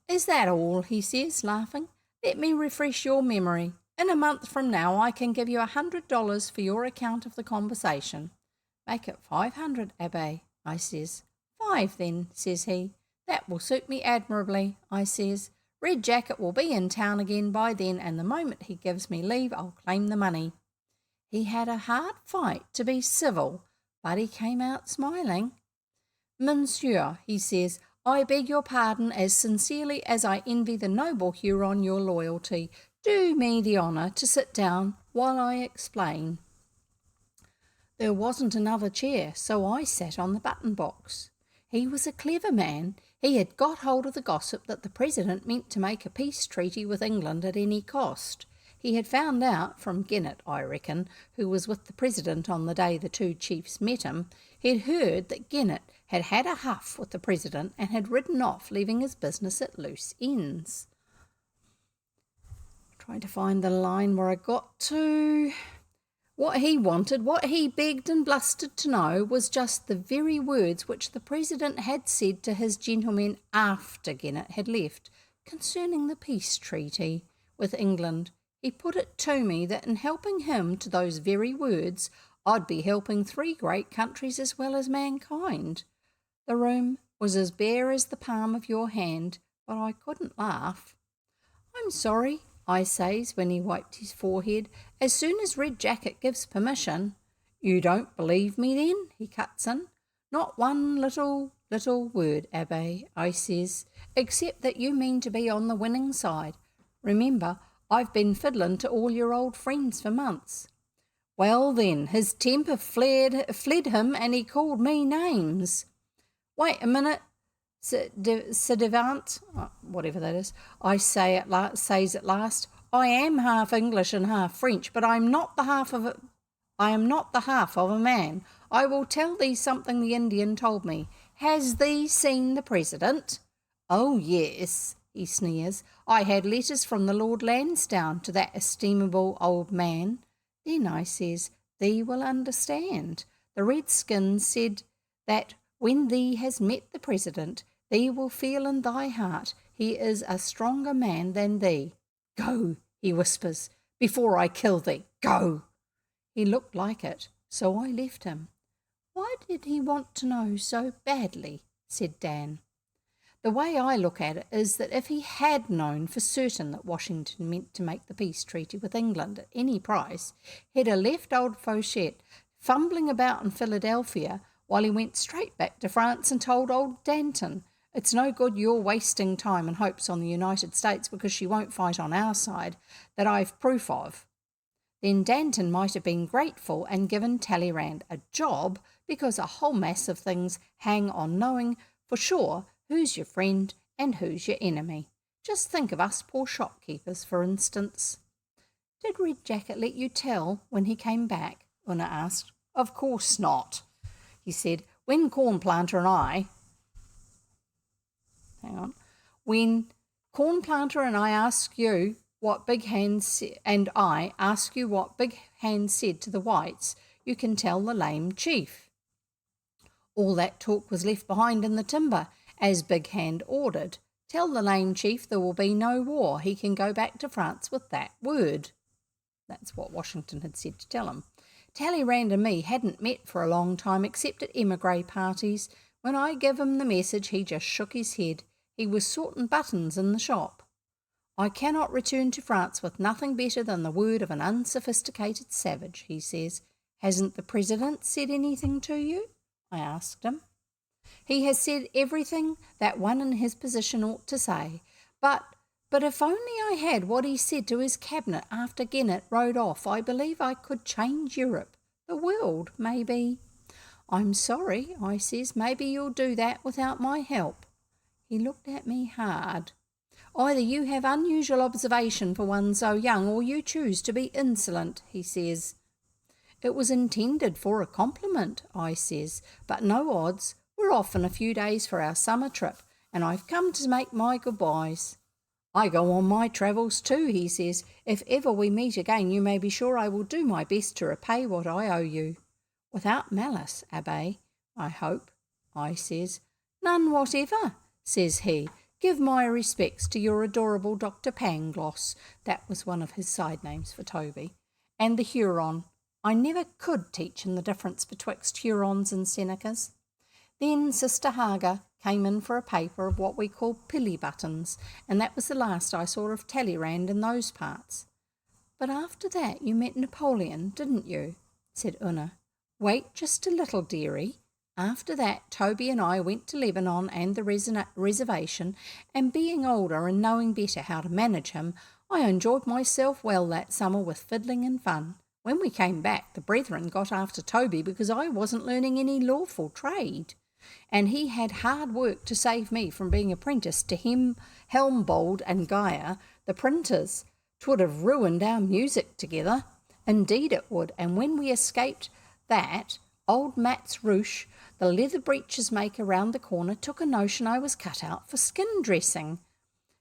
Is that all? He says, laughing. Let me refresh your memory. In a month from now, I can give you $100 for your account of the conversation. Make it 500, Abbe, I says. 5 then, says he. That will suit me admirably, I says. Red Jacket will be in town again by then, and the moment he gives me leave, I'll claim the money. He had a hard fight to be civil, but he came out smiling. Monsieur, he says, I beg your pardon as sincerely as I envy the noble Huron your loyalty. Do me the honour to sit down while I explain. There wasn't another chair, so I sat on the button box. He was a clever man. He had got hold of the gossip that the President meant to make a peace treaty with England at any cost. He had found out from Ginnett, I reckon, who was with the President on the day the two chiefs met him. He'd heard that Ginnett had had a huff with the President and had ridden off, leaving his business at loose ends. Trying to find the line where I got to. What he wanted, what he begged and blustered to know, was just the very words which the President had said to his gentlemen after Ginnett had left, concerning the peace treaty with England. He put it to me that in helping him to those very words, I'd be helping 3 great countries as well as mankind. The room was as bare as the palm of your hand, but I couldn't laugh. I'm sorry, I says when he wiped his forehead, as soon as Red Jacket gives permission. You don't believe me then? He cuts in. Not one little word, Abbe, I says, except that you mean to be on the winning side. Remember, I've been fiddling to all your old friends for months. Well then, his temper fled him and he called me names. Wait a minute, Cedevant, whatever that is, I says at last. I am half English and half French, but I am not the half of a man. I will tell thee something the Indian told me. Has thee seen the President? Oh yes, he sneers. I had letters from the Lord Lansdowne to that estimable old man. Then I says, thee will understand. The Redskins said that when thee has met the President, thee will feel in thy heart he is a stronger man than thee. Go, he whispers, before I kill thee. Go. He looked like it, so I left him. Why did he want to know so badly? Said Dan. The way I look at it is that if he had known for certain that Washington meant to make the peace treaty with England at any price, he'd have left old Fauchet fumbling about in Philadelphia while he went straight back to France and told old Danton, it's no good your wasting time and hopes on the United States because she won't fight on our side, that I've proof of. Then Danton might have been grateful and given Talleyrand a job because a whole mass of things hang on knowing for sure who's your friend and who's your enemy. Just think of us poor shopkeepers, for instance. Did Red Jacket let you tell when he came back? Una asked. Of course not, he said. When Cornplanter and I ask you what Big Hand said to the whites, you can tell the lame chief. All that talk was left behind in the timber, as Big Hand ordered. Tell the lame chief there will be no war. He can go back to France with that word. That's what Washington had said to tell him. Talleyrand and me hadn't met for a long time except at emigre parties. When I gave him the message, he just shook his head. He was sorting buttons in the shop. I cannot return to France with nothing better than the word of an unsophisticated savage, he says. Hasn't the President said anything to you? I asked him. He has said everything that one in his position ought to say. But if only I had what he said to his cabinet after Ginnett rode off, I believe I could change Europe, the world, maybe. I'm sorry, I says, maybe you'll do that without my help. He looked at me hard. Either you have unusual observation for one so young, or you choose to be insolent, he says. It was intended for a compliment, I says, but no odds. We're off in a few days for our summer trip, and I've come to make my goodbyes. I go on my travels too, he says. If ever we meet again, you may be sure I will do my best to repay what I owe you. Without malice, Abbe, I hope, I says. None whatever, says he. Give my respects to your adorable Dr. Pangloss, that was one of his side names for Toby, and the Huron. I never could teach him the difference betwixt Hurons and Senecas. Then Sister Haga came in for a paper of what we call pilly buttons, and that was the last I saw of Talleyrand in those parts. But after that you met Napoleon, didn't you? Said Una. Wait just a little, dearie. After that, Toby and I went to Lebanon and the reservation, and being older and knowing better how to manage him, I enjoyed myself well that summer with fiddling and fun. When we came back, the brethren got after Toby because I wasn't learning any lawful trade, and he had hard work to save me from being apprenticed to him, Helmbold and Geyer, the printers. 'Twould have ruined our music together. Indeed it would, and when we escaped that, old Mats Roosh, the leather breeches maker round the corner, took a notion I was cut out for skin dressing.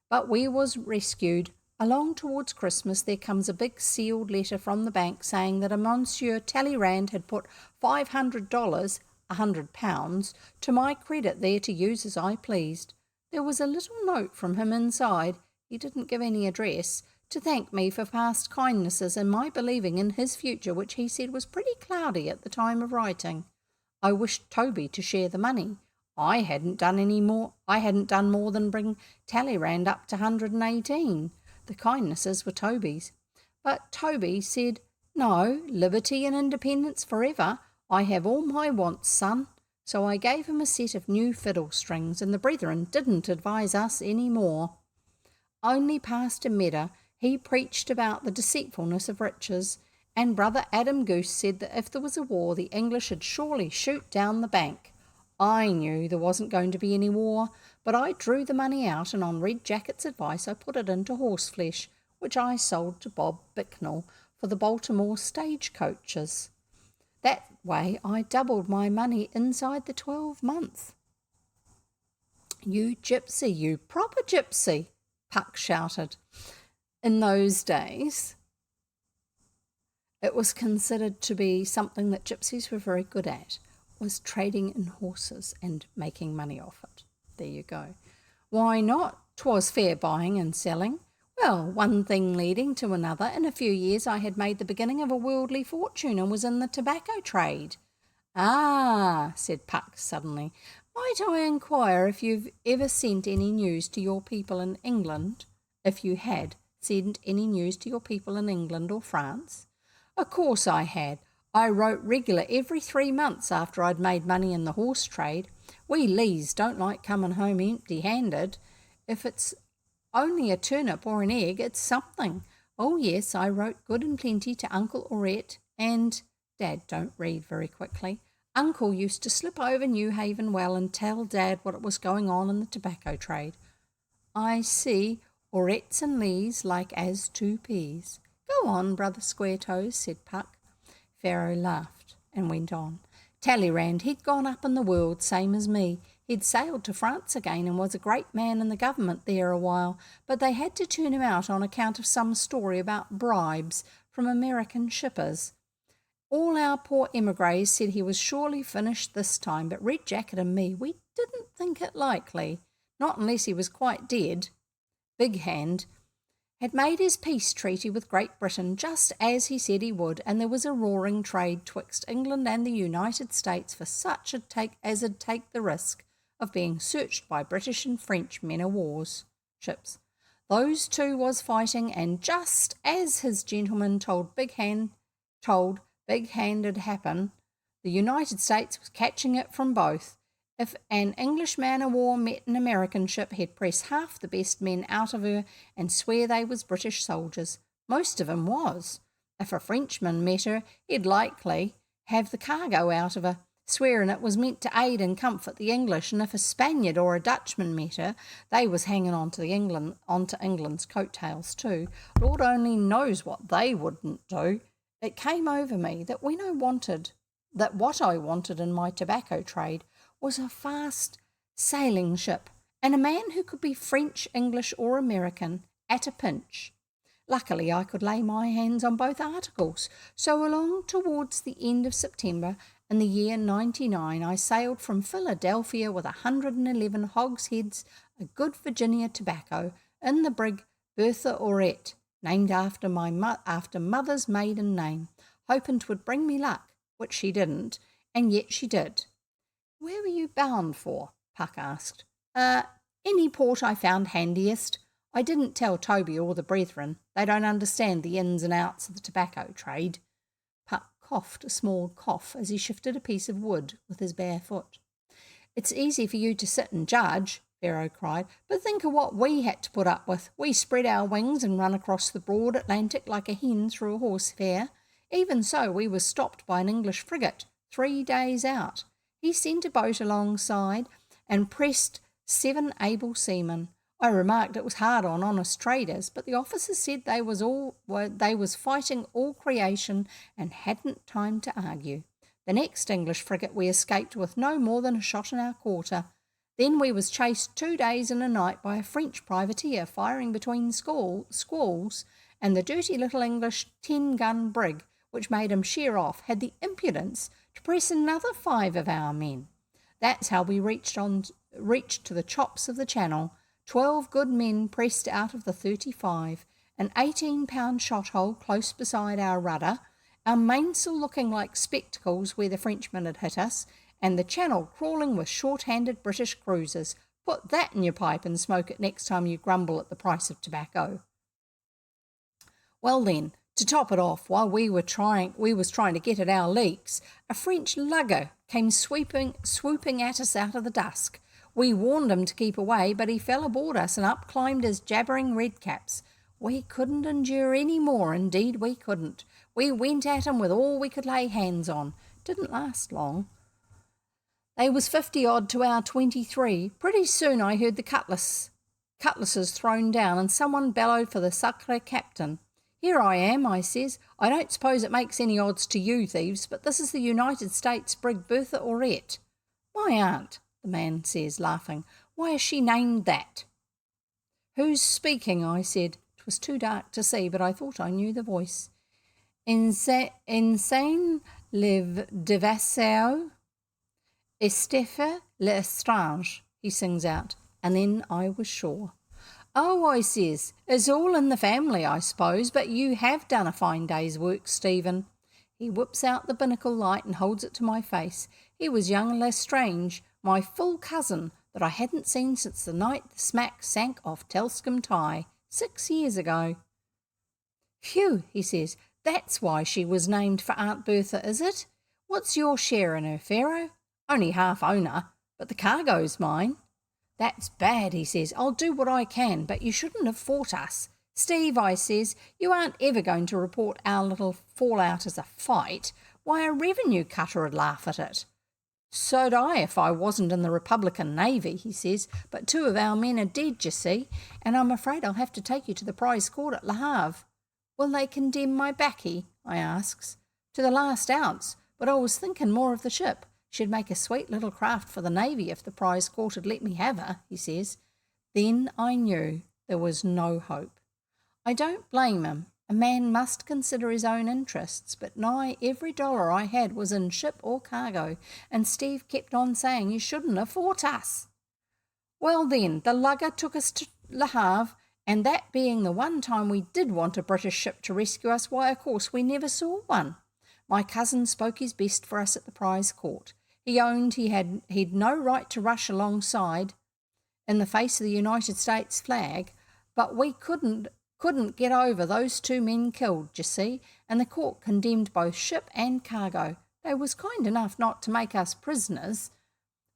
But we was rescued. Along towards Christmas there comes a big sealed letter from the bank saying that a Monsieur Talleyrand had put $500, £100, to my credit there to use as I pleased. There was a little note from him inside, he didn't give any address, to thank me for past kindnesses and my believing in his future, which he said was pretty cloudy at the time of writing. I wished Toby to share the money. I hadn't done more than bring Talleyrand up to 118. The kindnesses were Toby's. But Toby said, No, liberty and independence forever. I have all my wants, son. So I gave him a set of new fiddle strings, and the brethren didn't advise us any more. Only Pastor Medder, he preached about the deceitfulness of riches, and Brother Adam Goose said that if there was a war, the English would surely shoot down the bank. I knew there wasn't going to be any war, but I drew the money out, and on Red Jacket's advice I put it into horseflesh, which I sold to Bob Bicknell for the Baltimore stagecoaches. That way I doubled my money inside the 12 months. You gypsy, you proper gypsy, Puck shouted. In those days, it was considered to be something that gypsies were very good at, was trading in horses and making money off it. There you go. Why not? 'Twas fair buying and selling. Well, one thing leading to another, in a few years I had made the beginning of a worldly fortune and was in the tobacco trade. Ah, said Puck suddenly, might I inquire if you've ever sent any news to your people in England? If you had sent any news to your people in England or France? Of course I had. I wrote regular every 3 months after I'd made money in the horse trade. We Lees don't like coming home empty-handed. If it's only a turnip or an egg, it's something. Oh, yes, I wrote good and plenty to Uncle Aurette, and Dad don't read very quickly. Uncle used to slip over New Haven Well and tell Dad what was going on in the tobacco trade. I see, Aurettes and Lees like as 2 peas. Go on, Brother Squaretoes, said Puck. Pharaoh laughed and went on. Talleyrand, he'd gone up in the world, same as me. He'd sailed to France again and was a great man in the government there a while, but they had to turn him out on account of some story about bribes from American shippers. All our poor emigres said he was surely finished this time, but Red Jacket and me, we didn't think it likely, not unless he was quite dead. Big Hand had made his peace treaty with Great Britain just as he said he would, and there was a roaring trade twixt England and the United States for such as'd take the risk of being searched by British and French men-o'-war's ships. Those two was fighting, and just as his gentleman told Big Hand it'd happen, the United States was catching it from both. If an English man-o'-war met an American ship, he'd press half the best men out of her and swear they was British soldiers. Most of 'em was. If a Frenchman met her, he'd likely have the cargo out of her, swearing it was meant to aid and comfort the English, and if a Spaniard or a Dutchman met her, they was hanging onto England's coattails too. Lord only knows what they wouldn't do. it came over me that what I wanted in my tobacco trade was a fast sailing ship and a man who could be French, English or American at a pinch. Luckily, I could lay my hands on both articles, so along towards the end of September in the year 99, I sailed from Philadelphia with 111 hogsheads of good Virginia tobacco in the brig Bertha Aurette, named after mother's maiden name, hoping 'twould bring me luck, which she didn't, and yet she did. "Where were you bound for?" Puck asked. Any port I found handiest. I didn't tell Toby or the brethren. They don't understand the ins and outs of the tobacco trade." Puck coughed a small cough as he shifted a piece of wood with his bare foot. "It's easy for you to sit and judge," Pharaoh cried, "but think of what we had to put up with. We spread our wings and run across the broad Atlantic like a hen through a horse fair. Even so, we were stopped by an English frigate 3 days out. He sent a boat alongside and pressed 7 able seamen. I remarked it was hard on honest traders, but the officers said they was fighting all creation and hadn't time to argue. The next English frigate we escaped with no more than a shot in our quarter. Then we was chased 2 days and a night by a French privateer firing between squalls, and the dirty little English 10-gun brig, which made him sheer off, had the impudence to press another 5 of our men. That's how we reached to the chops of the Channel. 12 good men pressed out of the 35, an 18-pound shot hole close beside our rudder, our mainsail looking like spectacles where the Frenchmen had hit us, and the Channel crawling with short-handed British cruisers. Put that in your pipe and smoke it next time you grumble at the price of tobacco." Well then, to top it off, while we was trying to get at our leaks, a French lugger came swooping at us out of the dusk. We warned him to keep away, but he fell aboard us and up climbed his jabbering redcaps. We couldn't endure any more, indeed we couldn't. We went at him with all we could lay hands on. Didn't last long. They was 50-odd to our 23. Pretty soon I heard the cutlasses thrown down and someone bellowed for the sacre captain. "Here I am," I says. "I don't suppose it makes any odds to you thieves, but this is the United States brig Bertha Aurette." "My aunt," the man says, laughing. "Why is she named that?" "Who's speaking?" I said. It was too dark to see, but I thought I knew the voice. "Insane le devasseur, Esteffe l'estrange," he sings out, and then I was sure. "Oh," I says, "it's all in the family, I suppose, but you have done a fine day's work, Stephen." He whips out the binnacle light and holds it to my face. He was young Lestrange, my full cousin, that I hadn't seen since the night the smack sank off Telscombe Tye, 6 years ago. "Phew," he says, "that's why she was named for Aunt Bertha, is it? What's your share in her, Pharaoh?" "Only half owner, but the cargo's mine." "That's bad," he says. "I'll do what I can, but you shouldn't have fought us." "Steve," I says, "you aren't ever going to report our little fallout as a fight. Why, a revenue cutter 'd laugh at it." "So'd I if I wasn't in the Republican Navy," he says, "but 2 of our men are dead, you see, and I'm afraid I'll have to take you to the prize court at Le Havre." "Will they condemn my baccy?" I asks. "To the last ounce, but I was thinking more of the ship. She'd make a sweet little craft for the Navy if the prize court had let me have her," he says. Then I knew there was no hope. I don't blame him. A man must consider his own interests, but nigh every dollar I had was in ship or cargo, and Steve kept on saying you shouldn't have fought us. Well then, the lugger took us to Le Havre, and that being the one time we did want a British ship to rescue us, why, of course, we never saw one. My cousin spoke his best for us at the prize court. He owned he'd no right to rush alongside in the face of the United States flag, but we couldn't get over those 2 men killed, you see, and the court condemned both ship and cargo. They was kind enough not to make us prisoners,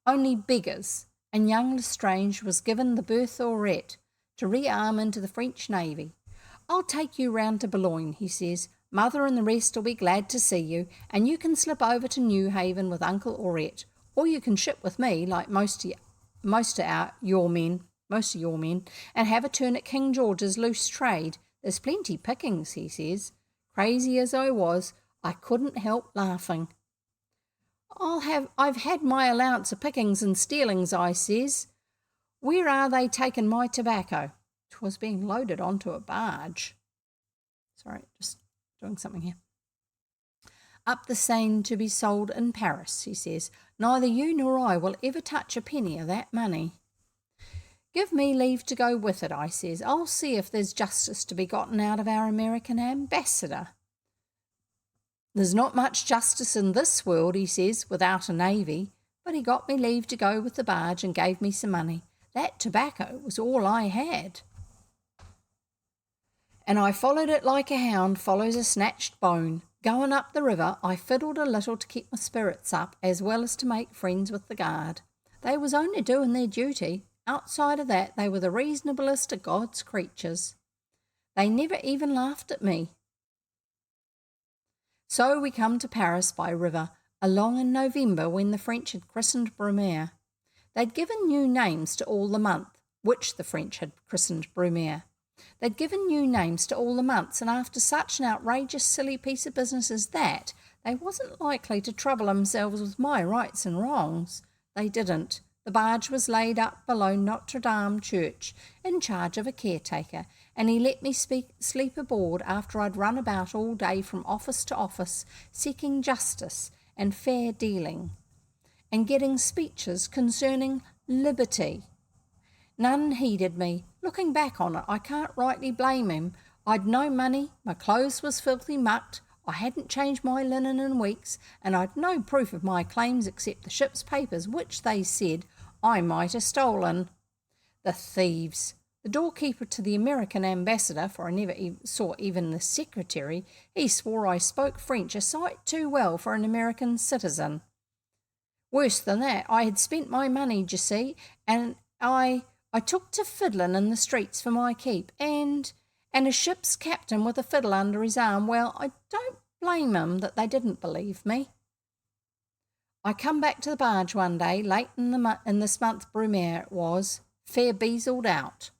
only beggars, and young Lestrange was given the Bertha Aurette to rearm into the French Navy. "I'll take you round to Boulogne," he says. "Mother and the rest will be glad to see you, and you can slip over to New Haven with Uncle Aurette, or you can ship with me like most of your men, and have a turn at King George's loose trade. There's plenty pickings," he says, Crazy as I was, I couldn't help laughing. I've had my allowance of pickings and stealings, I says. Where are they taking my tobacco? 'Twas being loaded onto a barge. Sorry, just doing something here. Up the Seine to be sold in Paris, he says. Neither you nor I will ever touch a penny of that money. Give me leave to go with it, I says. I'll see if there's justice to be gotten out of our American ambassador. There's not much justice in this world, he says, without a navy, but he got me leave to go with the barge and gave me some money. That tobacco was all I had. And I followed it like a hound follows a snatched bone. Going up the river, I fiddled a little to keep my spirits up, as well as to make friends with the guard. They was only doing their duty. Outside of that, they were the reasonablest of God's creatures. They never even laughed at me. So we come to Paris by river, along in November when the French had christened Brumaire. They'd given new names to all the month, which the French had christened Brumaire. They'd given new names to all the months, and after such an outrageous, silly piece of business as that, they wasn't likely to trouble themselves with my rights and wrongs. They didn't. The barge was laid up below Notre Dame Church in charge of a caretaker, and he let me sleep aboard after I'd run about all day from office to office, seeking justice and fair dealing, and getting speeches concerning liberty. None heeded me. Looking back on it, I can't rightly blame him. I'd no money, my clothes was filthy mucked, I hadn't changed my linen in weeks, and I'd no proof of my claims except the ship's papers, which they said I might have stolen. The thieves! The doorkeeper to the American ambassador, for I never saw even the secretary, he swore I spoke French a sight too well for an American citizen. Worse than that, I had spent my money, d'ye see, and I took to fiddling in the streets for my keep, and a ship's captain with a fiddle under his arm. Well, I don't blame 'em that they didn't believe me. I come back to the barge one day, late in this month Brumaire it was, fair beazled out.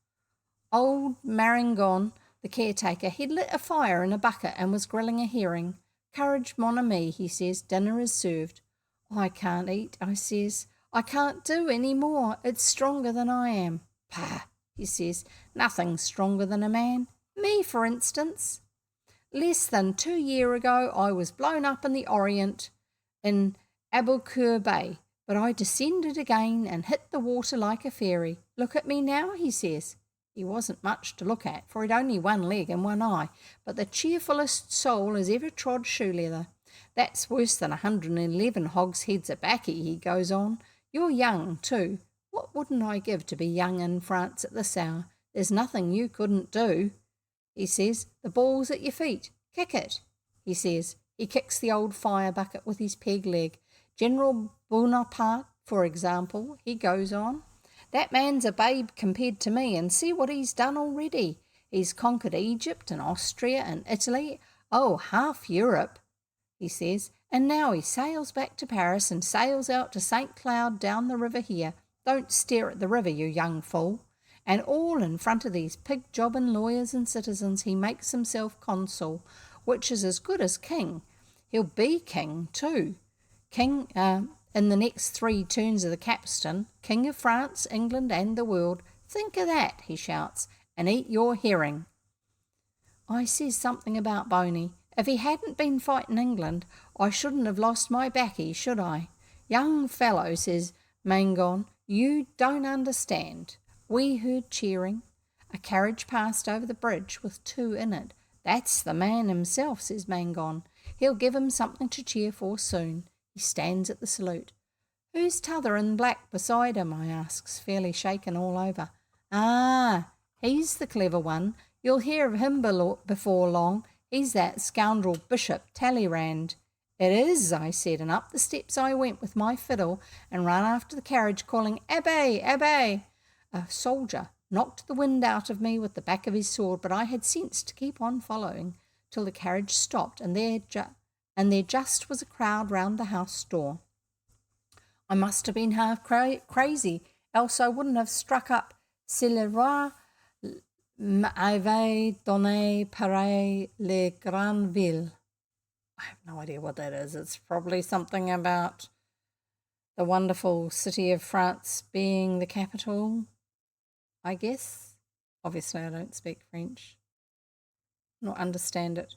Old Maringon, the caretaker, he'd lit a fire in a bucket and was grilling a herring. Courage, mon ami, he says, dinner is served. I can't eat, I says. I can't do any more. It's stronger than I am. Pah, he says, nothing's stronger than a man. Me, for instance. Less than 2 years ago, I was blown up in the Orient in Aboukir Bay, but I descended again and hit the water like a fairy. Look at me now, he says. He wasn't much to look at, for he'd only one leg and one eye, but the cheerfullest soul as ever trod shoe leather. That's worse than 111 hogsheads of baccy, he goes on. You're young, too. What wouldn't I give to be young in France at this hour? There's nothing you couldn't do. He says, the ball's at your feet. Kick it, he says. He kicks the old fire bucket with his peg leg. General Bonaparte, for example, he goes on. That man's a babe compared to me, and see what he's done already. He's conquered Egypt and Austria and Italy. Oh, half Europe, he says. And now he sails back to Paris and sails out to St Cloud down the river here. Don't stare at the river, you young fool. And all in front of these pig-jobbing lawyers and citizens he makes himself consul, which is as good as king. He'll be king too. King in the next 3 turns of the capstan, King of France, England and the world. Think of that, he shouts, and eat your herring. I says something about Boney. If he hadn't been fighting England, I shouldn't have lost my baccy, should I? Young fellow, says Mangon, you don't understand. We heard cheering. A carriage passed over the bridge with 2 in it. That's the man himself, says Mangon. He'll give him something to cheer for soon. He stands at the salute. Who's t'other in black beside him, I asks, fairly shaken all over. Ah, he's the clever one. You'll hear of him before long. He's that scoundrel Bishop Talleyrand. It is, I said, and up the steps I went with my fiddle and ran after the carriage calling, Abbé, Abbé. A soldier knocked the wind out of me with the back of his sword, but I had sense to keep on following till the carriage stopped, and there just was a crowd round the house door. I must have been half crazy, else I wouldn't have struck up C'est le roi m'avait donné pareil les grandes villes. I have no idea what that is. It's probably something about the wonderful city of France being the capital, I guess. Obviously, I don't speak French, nor understand it.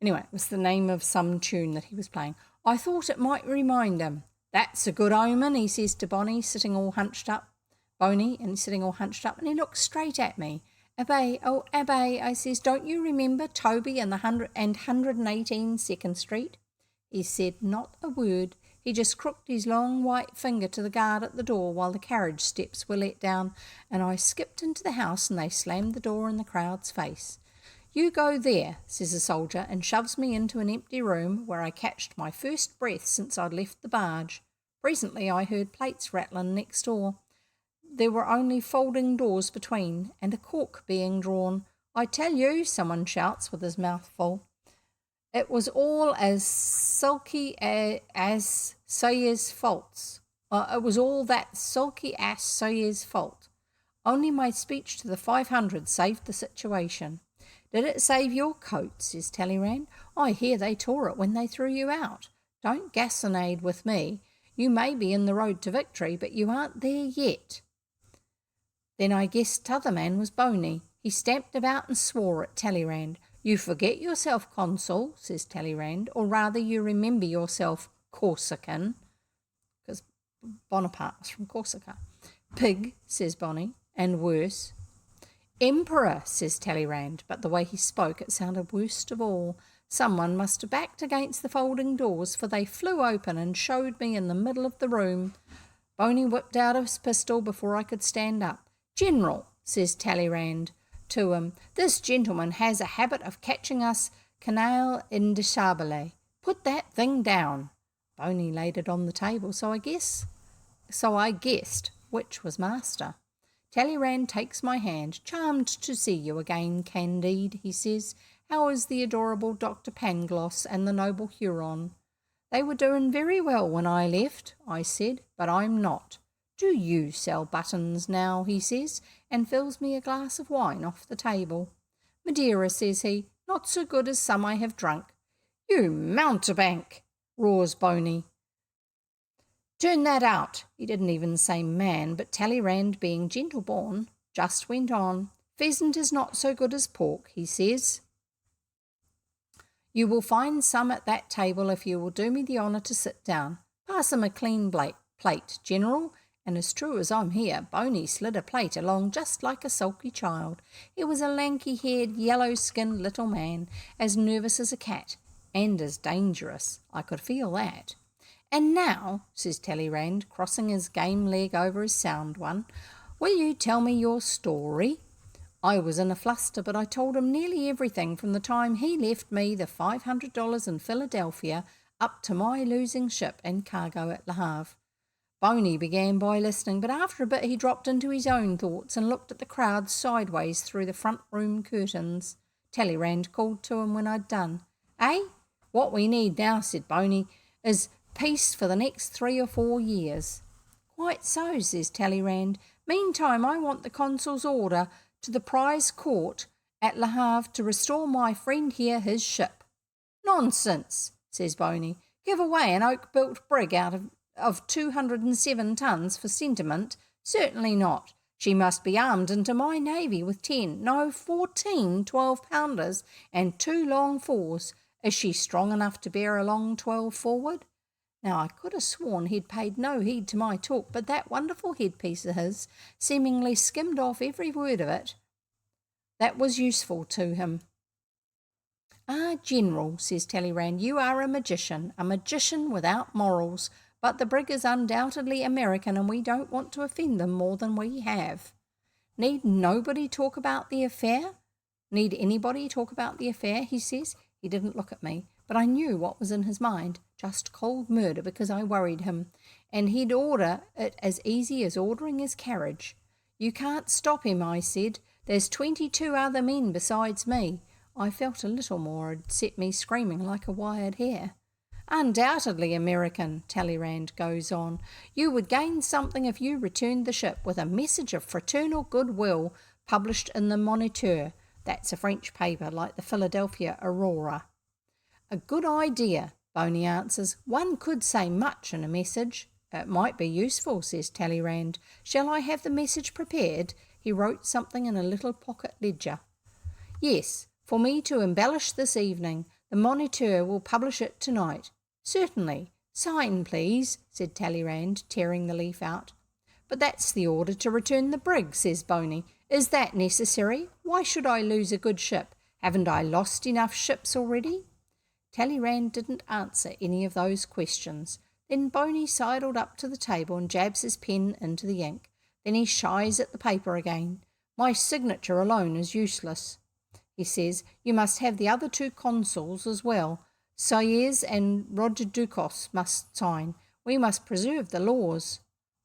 Anyway, it was the name of some tune that he was playing. I thought it might remind him. That's a good omen, he says to Bonnie, sitting all hunched up. Boney, and he's sitting all hunched up, and he looks straight at me. Abbe, oh, Abbe, I says, don't you remember Toby and 118 Second Street? He said not a word. He just crooked his long white finger to the guard at the door while the carriage steps were let down, and I skipped into the house and they slammed the door in the crowd's face. You go there, says the soldier, and shoves me into an empty room where I catched my first breath since I'd left the barge. Presently I heard plates rattling next door. There were only folding doors between, and a cork being drawn. I tell you, someone shouts with his mouth full. It was all as sulky as Sawyer's faults. It was all that sulky ass Sawyer's fault. Only my speech to the 500 saved the situation. Did it save your coat, says Talleyrand. I hear they tore it when they threw you out. Don't gasonade with me. You may be in the road to victory, but you aren't there yet. Then I guessed t'other man was Boney. He stamped about and swore at Talleyrand. You forget yourself, Consul, says Talleyrand, or rather you remember yourself, Corsican, because Bonaparte was from Corsica. Pig, says Bonnie, and worse. Emperor, says Talleyrand, but the way he spoke it sounded worst of all. Someone must have backed against the folding doors, for they flew open and showed me in the middle of the room. Boney whipped out his pistol before I could stand up. General, says Talleyrand to him, this gentleman has a habit of catching us canaille indéchabile. Put that thing down. Boney laid it on the table, so I guessed which was master. Talleyrand takes my hand. Charmed to see you again, Candide, he says. How is the adorable Dr. Pangloss and the noble Huron? They were doing very well when I left, I said, but I'm not. Do you sell buttons now, he says, and fills me a glass of wine off the table. Madeira, says he, not so good as some I have drunk. You mountebank, roars Boney. Turn that out. He didn't even say man, but Talleyrand, being gentle-born, just went on. Pheasant is not so good as pork, he says. You will find some at that table if you will do me the honour to sit down. Pass him a clean plate, General. And as true as I'm here, Boney slid a plate along just like a sulky child. He was a lanky-haired, yellow-skinned little man, as nervous as a cat, and as dangerous. I could feel that. And now, says Talleyrand, crossing his game leg over his sound one, will you tell me your story? I was in a fluster, but I told him nearly everything from the time he left me the $500 in Philadelphia up to my losing ship and cargo at Le Havre. Boney began by listening, but after a bit he dropped into his own thoughts and looked at the crowd sideways through the front room curtains. Talleyrand called to him when I'd done. What we need now, said Boney, is peace for the next 3 or 4 years. Quite so, says Talleyrand. Meantime, I want the consul's order to the prize court at Le Havre to restore my friend here his ship. Nonsense, says Boney. Give away an oak-built brig out of 207 tons for sentiment? Certainly not. She must be armed into my navy with 14 12-pounders and 2 long 4s. Is she strong enough to bear a long 12 forward? Now, I could have sworn he'd paid no heed to my talk, but that wonderful headpiece of his seemingly skimmed off every word of it that was useful to him. General, says Talleyrand, you are a magician without morals. But the brig is undoubtedly American, and we don't want to offend them more than we have. Need nobody talk about the affair? Need anybody talk about the affair, he says. He didn't look at me, but I knew what was in his mind. Just cold murder because I worried him, and he'd order it as easy as ordering his carriage. You can't stop him, I said. There's 22 other men besides me. I felt a little more had set me screaming like a wired hare. Undoubtedly American, Talleyrand goes on. You would gain something if you returned the ship with a message of fraternal goodwill published in the Moniteur. That's a French paper like the Philadelphia Aurora. A good idea, Boney answers. One could say much in a message. It might be useful, says Talleyrand. Shall I have the message prepared? He wrote something in a little pocket ledger. Yes, for me to embellish this evening. The Moniteur will publish it tonight. Certainly. Sign, please, said Talleyrand, tearing the leaf out. But that's the order to return the brig, says Boney. Is that necessary? Why should I lose a good ship? Haven't I lost enough ships already? Talleyrand didn't answer any of those questions. Then Boney sidled up to the table and jabs his pen into the ink. Then he shies at the paper again. My signature alone is useless, he says. You must have the other two consuls as well. Sieyès and Roger Ducos must sign. We must preserve the laws.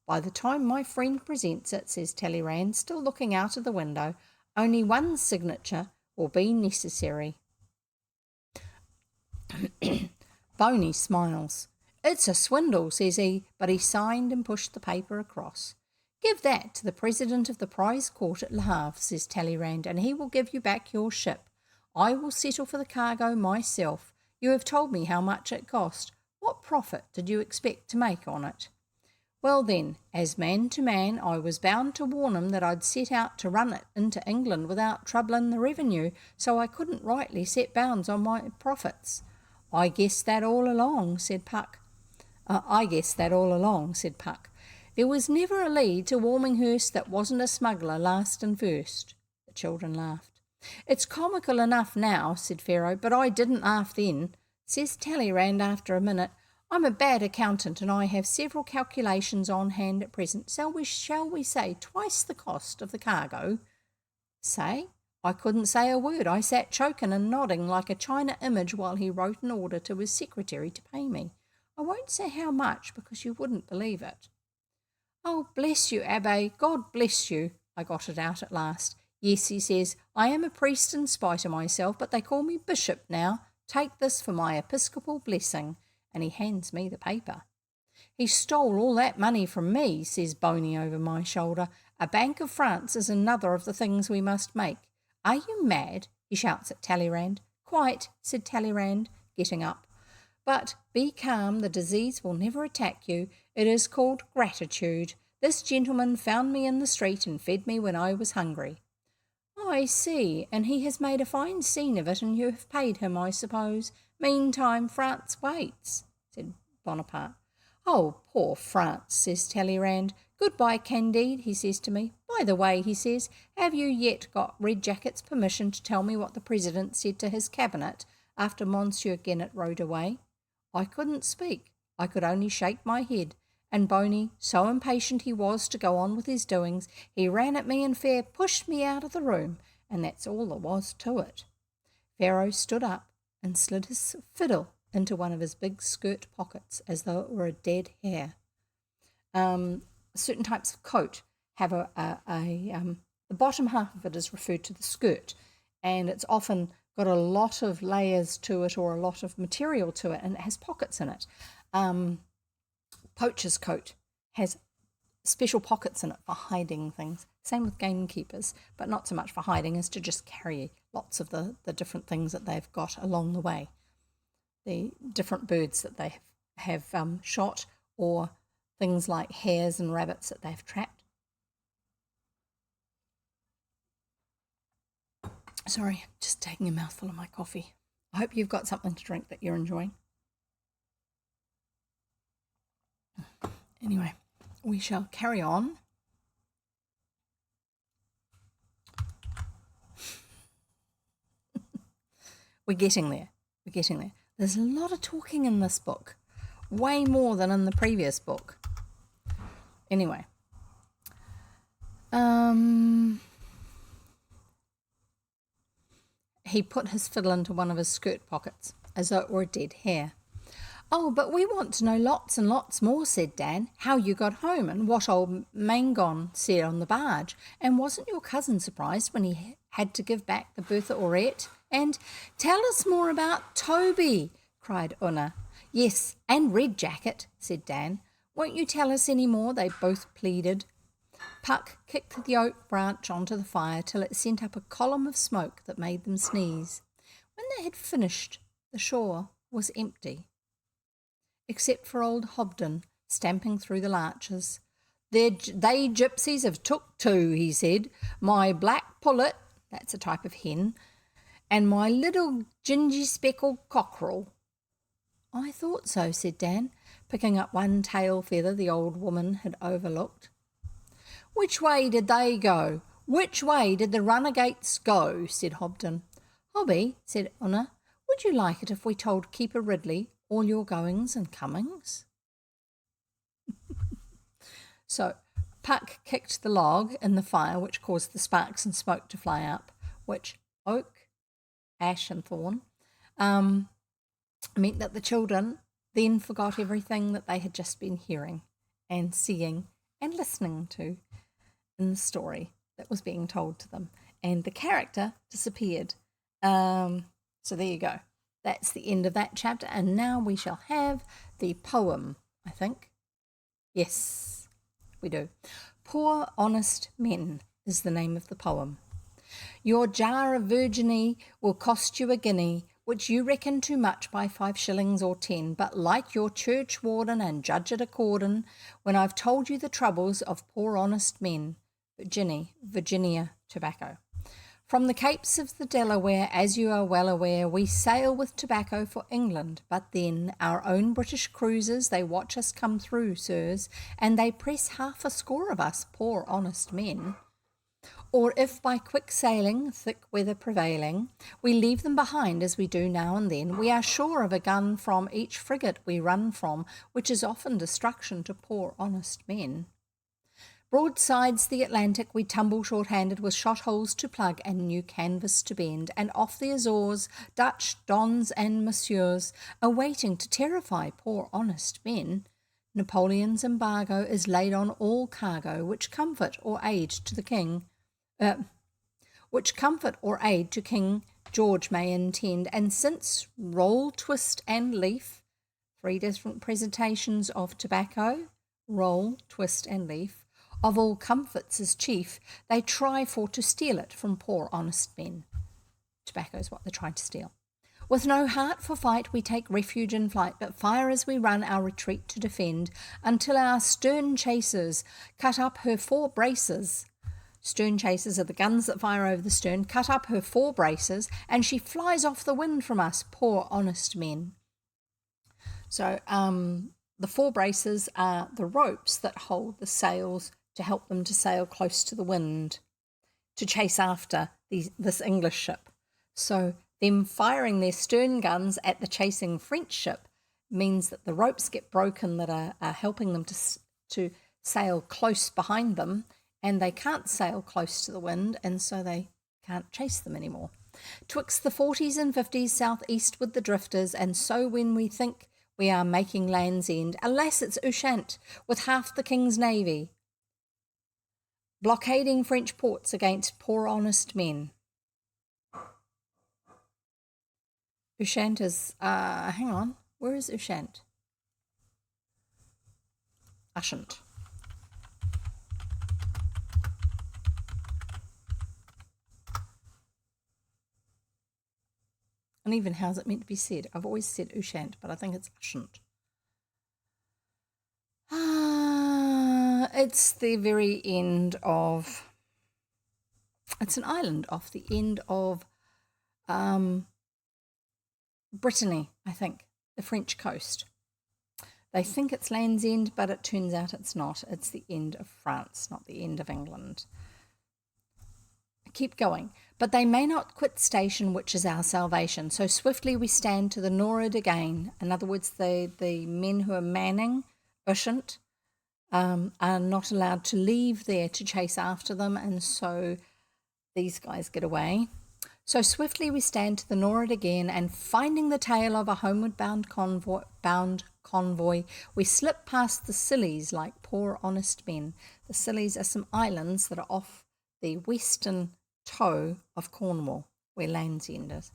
By the time my friend presents it, says Talleyrand, still looking out of the window, only one signature will be necessary. Boney smiles. It's a swindle, says he, but he signed and pushed the paper across. Give that to the president of the prize court at Le Havre, says Talleyrand, and he will give you back your ship. I will settle for the cargo myself. You have told me how much it cost. What profit did you expect to make on it? Well then, as man to man, I was bound to warn him that I'd set out to run it into England without troubling the revenue, so I couldn't rightly set bounds on my profits. I guessed that all along, said Puck. There was never a lead to Warminghurst that wasn't a smuggler last and first. The children laughed. It's comical enough now, said Pharaoh, but I didn't laugh then. Says Talleyrand after a minute, I'm a bad accountant and I have several calculations on hand at present. Shall we say twice the cost of the cargo? Say? I couldn't say a word. I sat choking and nodding like a china image while he wrote an order to his secretary to pay me. I won't say how much because you wouldn't believe it. Oh, bless you, Abbe, God bless you, I got it out at last. Yes, he says, I am a priest in spite of myself, but they call me bishop now. Take this for my episcopal blessing. And he hands me the paper. He stole all that money from me, says Boney over my shoulder. A Bank of France is another of the things we must make. Are you mad? He shouts at Talleyrand. Quite, said Talleyrand, getting up. But be calm, the disease will never attack you. It is called gratitude. This gentleman found me in the street and fed me when I was hungry. I see, and he has made a fine scene of it, and you have paid him, I suppose. Meantime, France waits, said Bonaparte. Oh, poor France, says Talleyrand. Goodbye, Candide, he says to me. By the way, he says, have you yet got Red Jacket's permission to tell me what the President said to his cabinet after Monsieur Gennet rode away? I couldn't speak. I could only shake my head. And Boney, so impatient he was to go on with his doings, he ran at me and fair pushed me out of the room, and that's all there was to it. Pharaoh stood up and slid his fiddle into one of his big skirt pockets as though it were a dead hare. Certain types of coat have the bottom half of it is referred to the skirt, and it's often got a lot of layers to it or a lot of material to it, and it has pockets in it. Poacher's coat has special pockets in it for hiding things. Same with gamekeepers, but not so much for hiding as to just carry lots of the different things that they've got along the way. The different birds that they have shot, or things like hares and rabbits that they've trapped. Sorry, just taking a mouthful of my coffee. I hope you've got something to drink that you're enjoying. Anyway, we shall carry on. We're getting there. There's a lot of talking in this book, way more than in the previous book. Anyway, he put his fiddle into one of his skirt pockets, as though it were a dead hare. Oh, but we want to know lots and lots more, said Dan, how you got home and what old Mangon said on the barge. And wasn't your cousin surprised when he had to give back the Bertha Aurette? And tell us more about Toby, cried Una. Yes, and Red Jacket, said Dan. Won't you tell us any more? They both pleaded. Puck kicked the oak branch onto the fire till it sent up a column of smoke that made them sneeze. When they had finished, the shore was empty, except for old Hobden stamping through the larches. They gypsies have took two, he said. My black pullet, that's a type of hen, and my little gingy speckled cockerel. I thought so, said Dan, picking up one tail feather the old woman had overlooked. Which way did they go? Which way did the runagates go? Said Hobden. Hobby, said Una, would you like it if we told Keeper Ridley all your goings and comings? So Puck kicked the log in the fire, which caused the sparks and smoke to fly up, which oak, ash and thorn, meant that the children then forgot everything that they had just been hearing and seeing and listening to in the story that was being told to them. And the character disappeared. So there you go. That's the end of that chapter. And now we shall have the poem, I think. Yes, we do. Poor Honest Men is the name of the poem. Your jar of Virginie will cost you a guinea, which you reckon too much by 5 shillings or 10, but like your churchwarden and judge it accordin', when I've told you the troubles of poor honest men. Virginia tobacco. From the capes of the Delaware, as you are well aware, we sail with tobacco for England, but then our own British cruisers, they watch us come through, sirs, and they press 50 of us, poor honest men. Or if by quick sailing, thick weather prevailing, we leave them behind as we do now and then, we are sure of a gun from each frigate we run from, which is often destruction to poor honest men. Broadsides the Atlantic we tumble short-handed with shot holes to plug and new canvas to bend, and off the Azores, Dutch, Dons and Messieurs are waiting to terrify poor honest men. Napoleon's embargo is laid on all cargo, which comfort or aid to King George may intend, and since roll, twist and leaf, 3 different presentations of tobacco, roll, twist and leaf, of all comforts is chief, they try for to steal it from poor honest men. Tobacco is what they try to steal. With no heart for fight, we take refuge in flight, but fire as we run our retreat to defend, until our stern chasers cut up her 4 braces. Stern chasers are the guns that fire over the stern, cut up her 4 braces, and she flies off the wind from us, poor honest men. So the 4 braces are the ropes that hold the sails to help them to sail close to the wind, to chase after this English ship. So them firing their stern guns at the chasing French ship means that the ropes get broken that are helping them to sail close behind them, and they can't sail close to the wind, and so they can't chase them anymore. Twixt the 40s and 50s, southeast with the drifters, and so when we think we are making Land's End, alas, it's Ushant with half the King's Navy, blockading French ports against poor honest men. Ushant is, hang on, where is Ushant? Ushant. And even how's it meant to be said? I've always said Ushant, but I think it's Ushant. It's the very end of, it's an island off the end of Brittany, I think, the French coast. They think it's Land's End, but it turns out it's not. It's the end of France, not the end of England. Keep going. But they may not quit station, which is our salvation. So swiftly we stand to the nor'ard again. In other words, the men who are manning Ushant are not allowed to leave there to chase after them, and so these guys get away. So swiftly we stand to the nor'ard again, and finding the tail of a homeward bound convoy, we slip past the Scillies like poor honest men. The Scillies are some islands that are off the western toe of Cornwall, where Land's End is,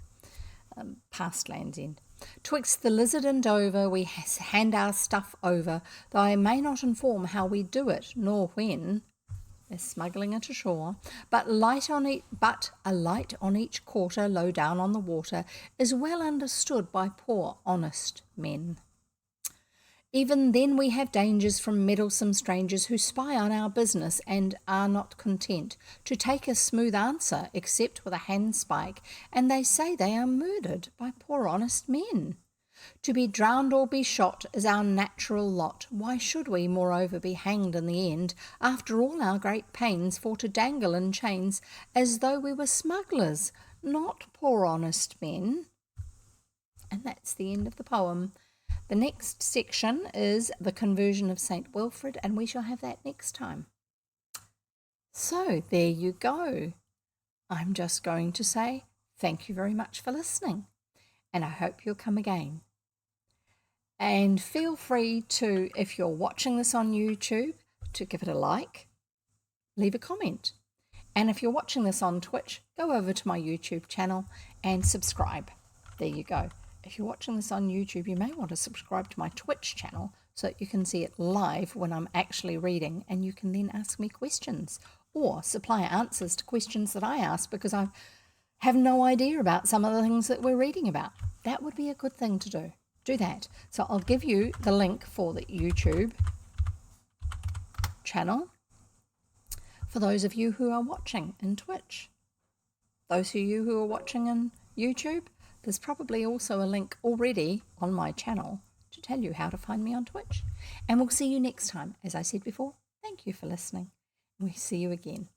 past Land's End. Twixt the Lizard and Dover we hand our stuff over, though I may not inform how we do it, nor when. They're smuggling it ashore, but a light on each quarter low down on the water is well understood by poor honest men. Even then we have dangers from meddlesome strangers who spy on our business and are not content to take a smooth answer except with a handspike, and they say they are murdered by poor honest men. To be drowned or be shot is our natural lot. Why should we, moreover, be hanged in the end, after all our great pains, for to dangle in chains, as though we were smugglers, not poor honest men? And that's the end of the poem. The next section is the conversion of St Wilfrid, and we shall have that next time. So there you go. I'm just going to say thank you very much for listening, and I hope you'll come again. And feel free to, if you're watching this on YouTube, to give it a like, leave a comment. And if you're watching this on Twitch, go over to my YouTube channel and subscribe. There you go. If you're watching this on YouTube, you may want to subscribe to my Twitch channel so that you can see it live when I'm actually reading, and you can then ask me questions or supply answers to questions that I ask because I have no idea about some of the things that we're reading about. That would be a good thing to do. Do that. So I'll give you the link for the YouTube channel for those of you who are watching in Twitch. Those of you who are watching in YouTube, there's probably also a link already on my channel to tell you how to find me on Twitch. And we'll see you next time. As I said before, thank you for listening. We'll see you again.